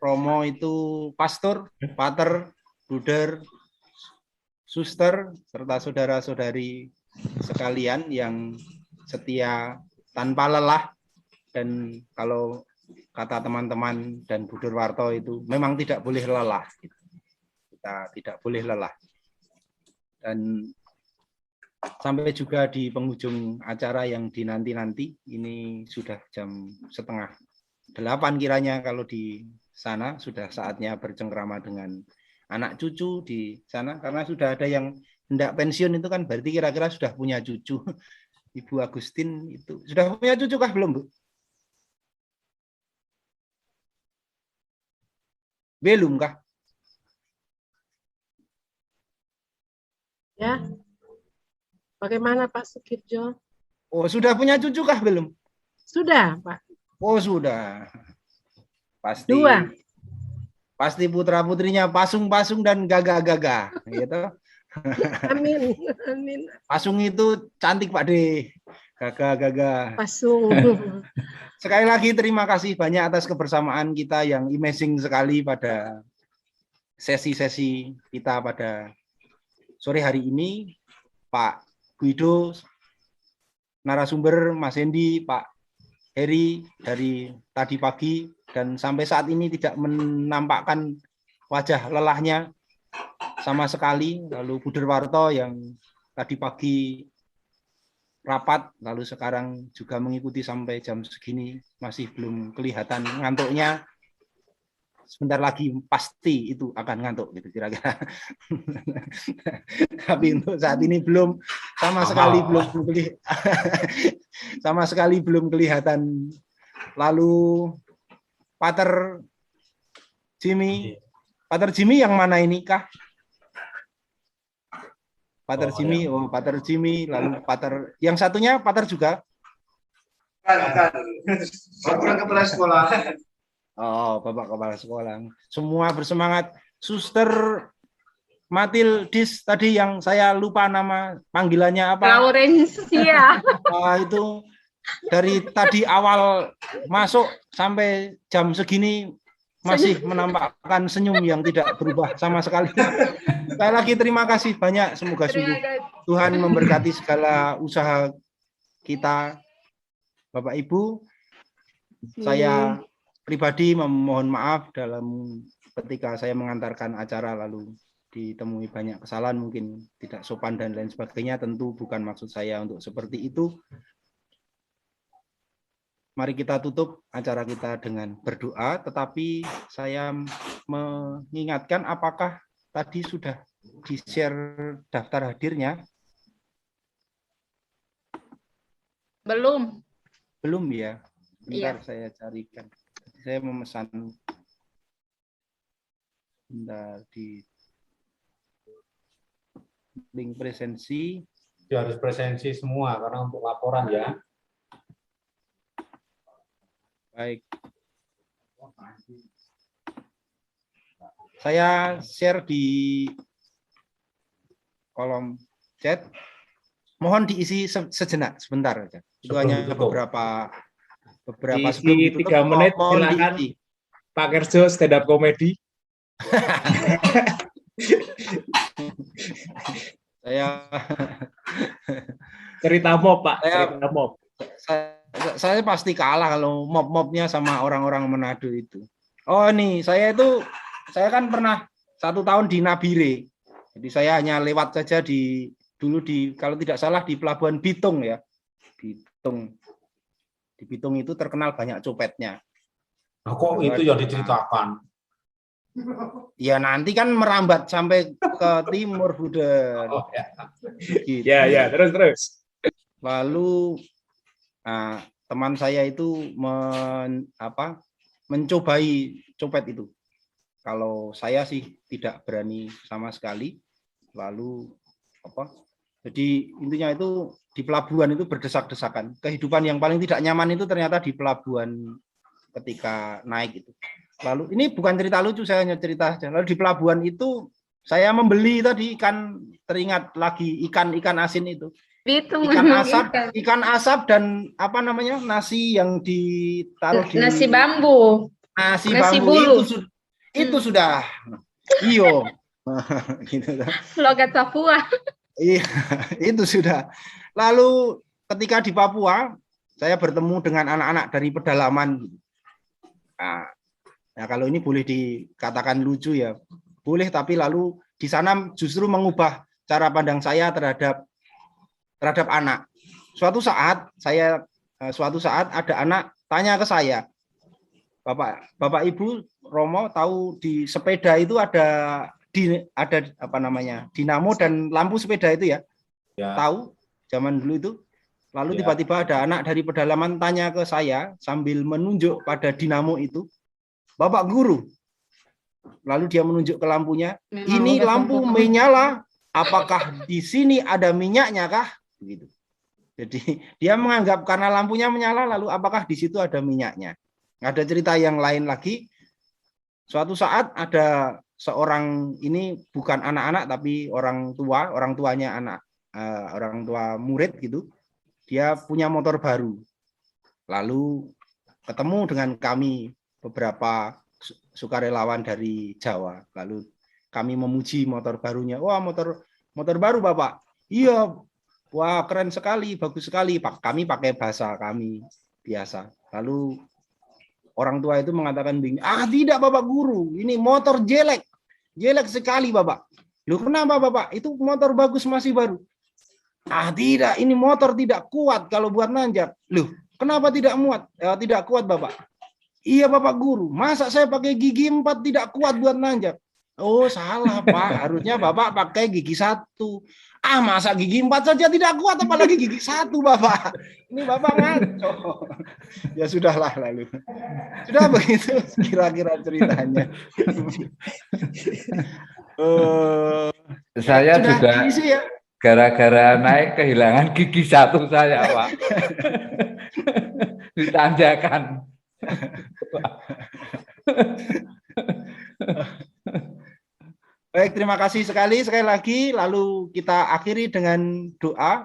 Romo itu pastor, pater, bruder, suster, serta saudara-saudari sekalian yang setia tanpa lelah. Dan kalau kata teman-teman dan Bruder Warto itu memang tidak boleh lelah. Kita tidak boleh lelah. Dan sampai juga di penghujung acara yang dinanti-nanti, ini sudah jam 7:30 kiranya kalau di sana, sudah saatnya bercengkrama dengan anak cucu di sana, karena sudah ada yang hendak pensiun itu kan berarti kira-kira sudah punya cucu. Ibu Agustin itu sudah punya cucu kah belum, Bu? Belum kah? Ya. Bagaimana Pak Sukirjo? Oh, sudah punya cucu kah belum? Sudah, Pak. Oh, sudah. Pasti. 2. Pasti putra-putrinya Pasung-Pasung dan Gaga-Gaga, gitu. Amin. Amin. Pasung itu cantik Pak De. Gaga-Gaga. Pasung. Sekali lagi terima kasih banyak atas kebersamaan kita yang amazing sekali pada sesi-sesi kita pada sore hari ini. Pak Guido, narasumber Mas Hendy, Pak Heri dari tadi pagi dan sampai saat ini tidak menampakkan wajah lelahnya sama sekali. Lalu Bu Derwarto yang tadi pagi rapat, lalu sekarang juga mengikuti sampai jam segini, masih belum kelihatan ngantuknya. Sebentar lagi pasti itu akan ngantuk gitu kira-kira. Tapi untuk saat ini belum sama sekali belum kelihatan. Lalu Pater Jimmy yang mana ini kah? Pater Jimmy, oh Pater Jimmy, lalu Pater yang satunya Pater juga? Bapak kepala sekolah. Oh, Bapak kepala sekolah. Semua bersemangat. Suster Matildis tadi yang saya lupa nama panggilannya apa? Laurencia. Itu dari tadi awal masuk sampai jam segini masih menampakkan senyum yang tidak berubah sama sekali. Sekali lagi terima kasih banyak. Semoga sungguh Tuhan memberkati segala usaha kita, Bapak Ibu. Saya pribadi memohon maaf dalam ketika saya mengantarkan acara lalu ditemui banyak kesalahan, mungkin tidak sopan dan lain sebagainya. Tentu bukan maksud saya untuk seperti itu. Mari kita tutup acara kita dengan berdoa, tetapi saya mengingatkan apakah tadi sudah di-share daftar hadirnya? Belum. Belum ya? Bentar Iya. saya carikan. Saya memesan bentar di link presensi. Ya, harus presensi semua karena untuk laporan ya. Baik. Saya share di kolom chat. Mohon diisi sejenak, sebentar aja. Itu hanya beberapa sebelum Diisi ditutup. 3 menit, Mohon silakan. diisi. Pak Kerjo stand up comedy. Saya Cerita mob, Pak. Cerita mob. saya pasti kalah kalau mob-mobnya sama orang-orang Manado itu. Oh nih, saya kan pernah 1 tahun di Nabire. Jadi saya hanya lewat saja dulu kalau tidak salah di Pelabuhan Bitung ya. Bitung. Di Bitung itu terkenal banyak copetnya. Nah, kok itu yang diceritakan? Ya nanti kan merambat sampai ke timur, Buder. Oh, ya. Gitu. Ya, terus. Lalu teman saya itu mencobai copet itu. Kalau saya sih tidak berani sama sekali. Lalu jadi intinya itu di pelabuhan itu berdesak-desakan. Kehidupan yang paling tidak nyaman itu ternyata di pelabuhan ketika naik itu. Lalu ini bukan cerita lucu, saya hanya cerita saja. Lalu di pelabuhan itu saya membeli tadi ikan, teringat lagi ikan asin itu. Ikan asap dan nasi yang ditaruh di nasi bambu. Nasi bambu bulu. itu sudah iyo. Gitu. Logat Papua. Iya, itu sudah. Lalu ketika di Papua, saya bertemu dengan anak-anak dari pedalaman. Nah, kalau ini boleh dikatakan lucu ya, boleh. Tapi lalu di sana justru mengubah cara pandang saya terhadap anak. Suatu saat ada anak tanya ke saya, Bapak Ibu Romo tahu di sepeda itu ada dinamo dan lampu sepeda itu ya? Ya. Tahu zaman dulu itu. Lalu tiba-tiba ada anak dari pedalaman tanya ke saya sambil menunjuk pada dinamo itu, Bapak Guru. Lalu dia menunjuk ke lampunya. Ini lampu menyala. Apakah di sini ada minyaknya kah? begitu. Jadi dia menganggap karena lampunya menyala, lalu apakah di situ ada minyaknya? Ada cerita yang lain lagi. Suatu saat ada seorang, ini bukan anak-anak tapi orang tuanya orang tua murid gitu. Dia punya motor baru. Lalu ketemu dengan kami beberapa sukarelawan dari Jawa. Lalu kami memuji motor barunya. Wah, motor baru Bapak. Iya. Wah, keren sekali, bagus sekali. Kami pakai bahasa kami biasa. Lalu orang tua itu mengatakan begini, tidak Bapak Guru, ini motor jelek sekali Bapak. Loh kenapa Bapak? Itu motor bagus masih baru. Tidak, ini motor tidak kuat kalau buat nanjak. Loh kenapa tidak kuat Bapak? Iya Bapak Guru, masa saya pakai gigi 4 tidak kuat buat nanjak? Oh salah Pak, harusnya Bapak pakai gigi 1. Masa gigi 4 saja tidak kuat, apalagi gigi 1 Bapak. Ini Bapak ngaco. Ya sudahlah lalu. Sudah begitu kira-kira ceritanya. Saya juga ya. Gara-gara naik kehilangan gigi 1 saya, Pak. Ditanjakan. Baik, terima kasih sekali lagi. Lalu kita akhiri dengan doa.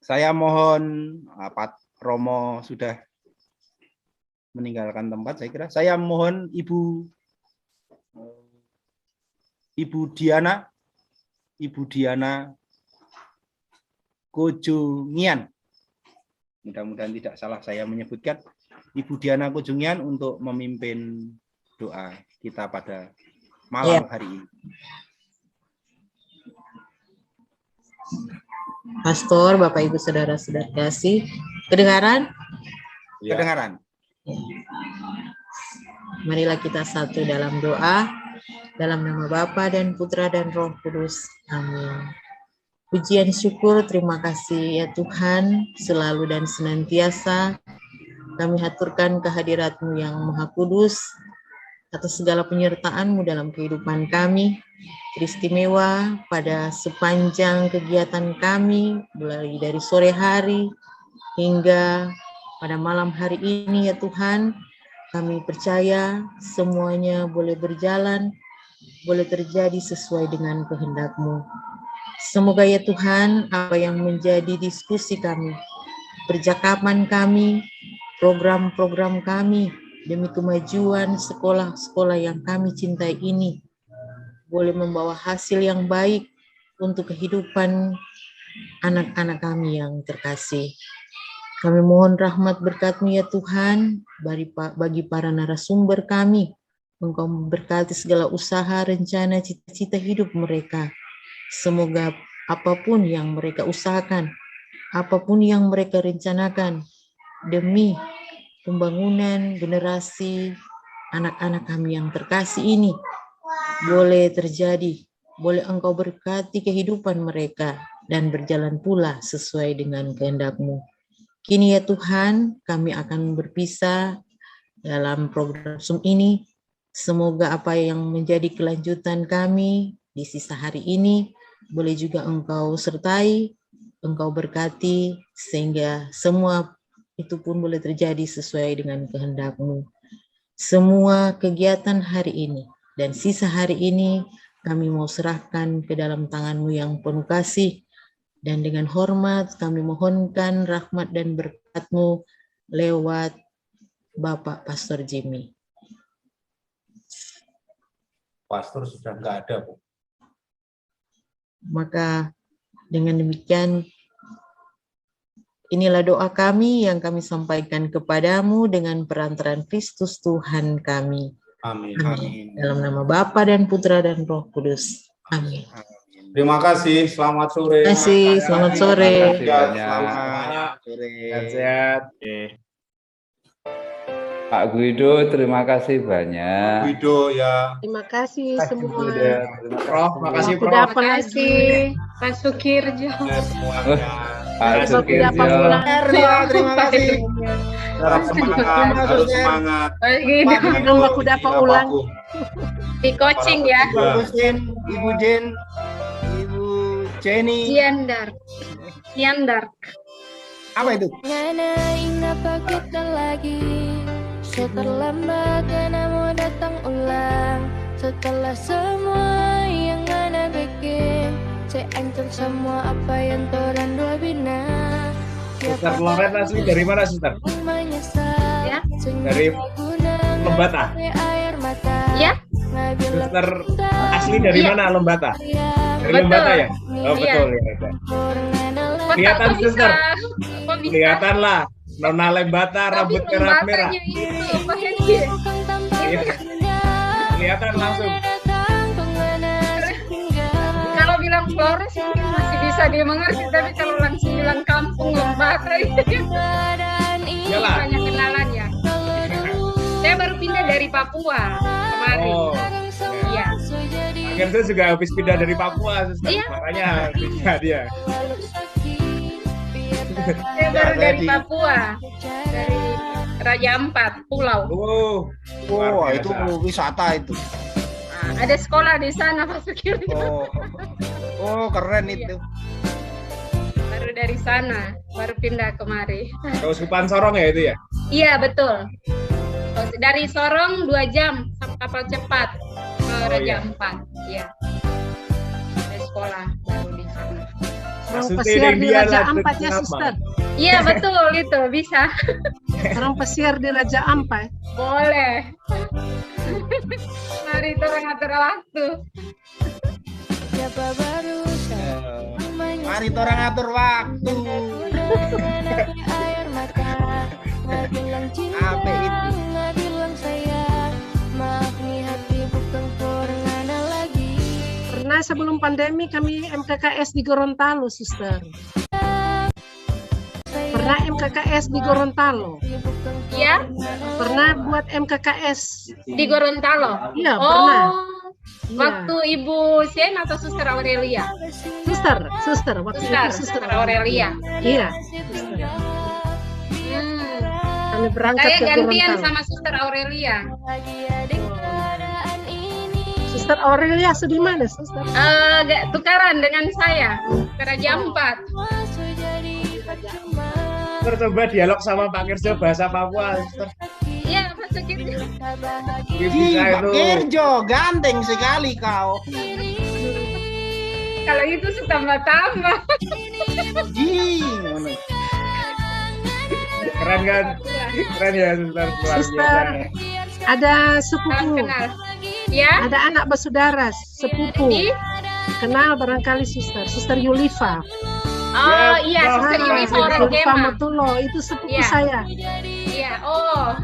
Saya mohon, Pak Romo sudah meninggalkan tempat, saya kira. Saya mohon Ibu Diana Kojungian. Mudah-mudahan tidak salah saya menyebutkan. Ibu Diana Kojungian untuk memimpin doa kita pada malam hari ini. Pastor, Bapak Ibu Saudara-saudara kasih, kedengaran? Ya. Kedengaran. Marilah kita satu dalam doa, dalam nama Bapa dan Putra dan Roh Kudus. Amin. Pujian syukur, terima kasih ya Tuhan, selalu dan senantiasa kami haturkan kehadirat-Mu yang Maha Kudus, atas segala penyertaan-Mu dalam kehidupan kami, teristimewa pada sepanjang kegiatan kami, mulai dari sore hari hingga pada malam hari ini ya Tuhan. Kami percaya semuanya boleh berjalan, boleh terjadi sesuai dengan kehendak-Mu. Semoga ya Tuhan, apa yang menjadi diskusi kami, percakapan kami, program-program kami, demi kemajuan sekolah-sekolah yang kami cintai ini, boleh membawa hasil yang baik untuk kehidupan anak-anak kami yang terkasih. Kami mohon rahmat berkat-Mu ya Tuhan, bagi para narasumber kami. Engkau memberkati segala usaha, rencana, cita-cita hidup mereka. Semoga apapun yang mereka usahakan, apapun yang mereka rencanakan, demi pembangunan generasi anak-anak kami yang terkasih ini, boleh terjadi, boleh Engkau berkati kehidupan mereka, dan berjalan pula sesuai dengan kehendak-Mu. Kini ya Tuhan, kami akan berpisah dalam program Zoom ini. Semoga apa yang menjadi kelanjutan kami di sisa hari ini, boleh juga Engkau sertai, Engkau berkati, sehingga semua itu pun boleh terjadi sesuai dengan kehendak-Mu. Semua kegiatan hari ini dan sisa hari ini kami mau serahkan ke dalam tangan-Mu yang penuh kasih, dan dengan hormat kami mohonkan rahmat dan berkat-Mu lewat Bapak Pastor Jimmy. Pastor sudah nggak ada, Bu. Maka dengan demikian, inilah doa kami yang kami sampaikan kepadamu dengan perantaraan Kristus Tuhan kami. Amin. Amin. Dalam nama Bapa dan Putra dan Roh Kudus. Amin. Terima kasih. Selamat sore. Terima kasih. Selamat sore. Selamat sore. Sehat. Pak Guido, terima kasih banyak. Guido ya. Terima kasih semua. Prof, makasih Prof. Terima Terima kasih Pak Sukirjo. Semuanya. Pak Sudah Sukirjo. Terima kasih. Harap semangat, harus semangat. Nambah kuda apa ulang? Di coaching ya. Ibu Jen, Ibu Jenny, Jiandar. Kian Dark. Apa itu? Ngana ingapa kita lagi seterlambat karena mau datang ulang setelah semua yang Ngana bikin saya ancam semua apa yang torang dua bina. Suster Loren asli dari mana, Suster? Ya. Dari Lembata. Ya. Suster asli dari Iya. mana, Lembata? Dari Betul. Lembata ya? Oh Iya. betul ya. Kok Kelihatan, kok bisa? Suster. Kok bisa? Kelihatan lah, Nona Lembata, Tapi rambut merah-merah. lembatanya itu, Pak Hendy. Iya. Kelihatan langsung. Kalau bilang Flores mungkin masih bisa dia mengerti, tapi kalau langsung bilang kampung Lembata itu Iyalah. banyak kenalan ya. Saya baru pindah dari Papua kemarin. Oh. Iya. Akhirnya juga habis pindah dari Papua, Suster. Iya. Makanya pindah dia. Saya baru dari Jadi- Papua, dari Raja Ampat, Pulau. Oh, luar Oh, biasa. itu wisata itu. Nah, ada sekolah di sana, Pak Sukir. Oh, oh keren itu. Baru dari sana, baru pindah kemari. Keuskupan Sorong ya itu ya? Iya, betul. Dari Sorong 2 jam kapal cepat ke Raja iya. Ampat. Iya. Ada sekolah baru di sana. Orang Maksudnya pesiar di dia Raja lanjut Ampat ya, kenapa? Suster. Iya, betul itu bisa. Orang pesiar di Raja Ampat. Boleh. Mari kita ngatur waktu. Siapa baru Mari orang atur waktu. air mata nggak bilang cinta Apa itu? nggak bilang sayang maaf nih hati bukan Ngana lagi Pernah sebelum pandemi kami MKKS di Gorontalo, Suster. Pernah MKKS di Gorontalo. Iya, Pernah buat MKKS. di Gorontalo. Iya, pernah. Oh, Iya. waktu Ibu Sen atau Suster Aurelia? Suster. Waktu itu Suster Aurelia. Iya. Hmm. Kami berangkat Saya ke gantian Gorontalo. sama Suster Aurelia. Suster Aurelia sedih mana, Suster? Tukaran dengan saya ke Raja Ampat. Suster, coba dialog sama Pak Kirjo bahasa Papua, Suster. Iya, Pak Sukir. Ini Ih, bisa Pak itu. Kirjo, ganteng sekali kau. Kalau itu tambah-tambah. Ji, Keren kan? Keren ya, Suster. Luar Suster, biasa. ada Salam sepupu. kenal. Ya, Ada anak bersaudara, sepupu. di Kenal barangkali Suster Yulifa. Oh iya, Suster Ah, Yulifa orang Yulifa Kema. Motulo, itu sepupu Iya. saya. Iya, oh,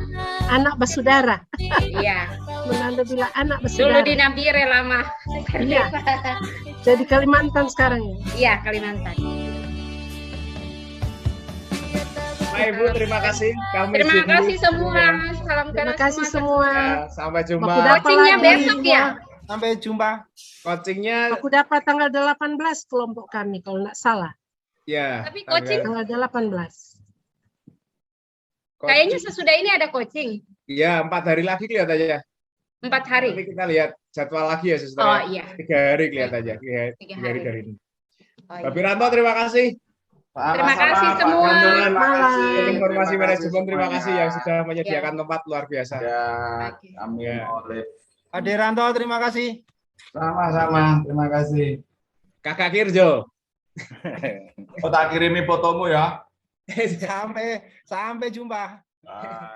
Anak bersaudara. iya. Menanda bilang anak Dulu bersaudara. di Nabire lama. Iya. Jadi Kalimantan sekarang ya. Iya, Kalimantan. Pak Ibu, terima kasih. Kami Terima sini. kasih semua. Salam Terima kenal kasih semua. Ya, sampai jumpa. Baku dapat Coachingnya lagi. besok ya? sampai jumpa. Coachingnya Aku dapat tanggal 18 kelompok kami kalau nggak salah. ya. Tapi coaching Tanggal 18. kayaknya sesudah ini ada coaching. Iya, 4 hari lagi kelihatannya. 4 hari. Nanti kita lihat jadwal lagi ya, Suster. Oh ya. iya. 3 hari kelihatannya. 3 Tiga hari hari. dari ini. Oh, Pak iya. Piranto, terima kasih. Terima kasih semua. Malam. Informasi manajemen, terima kasih yang sudah menyediakan tempat luar biasa. Ya, Oke. kami Ya. oleh Aderanto, terima kasih. sama-sama. Terima kasih. Kakak Kirjo. Oh, tak kirimi fotomu ya. Sampai jumpa. Ah.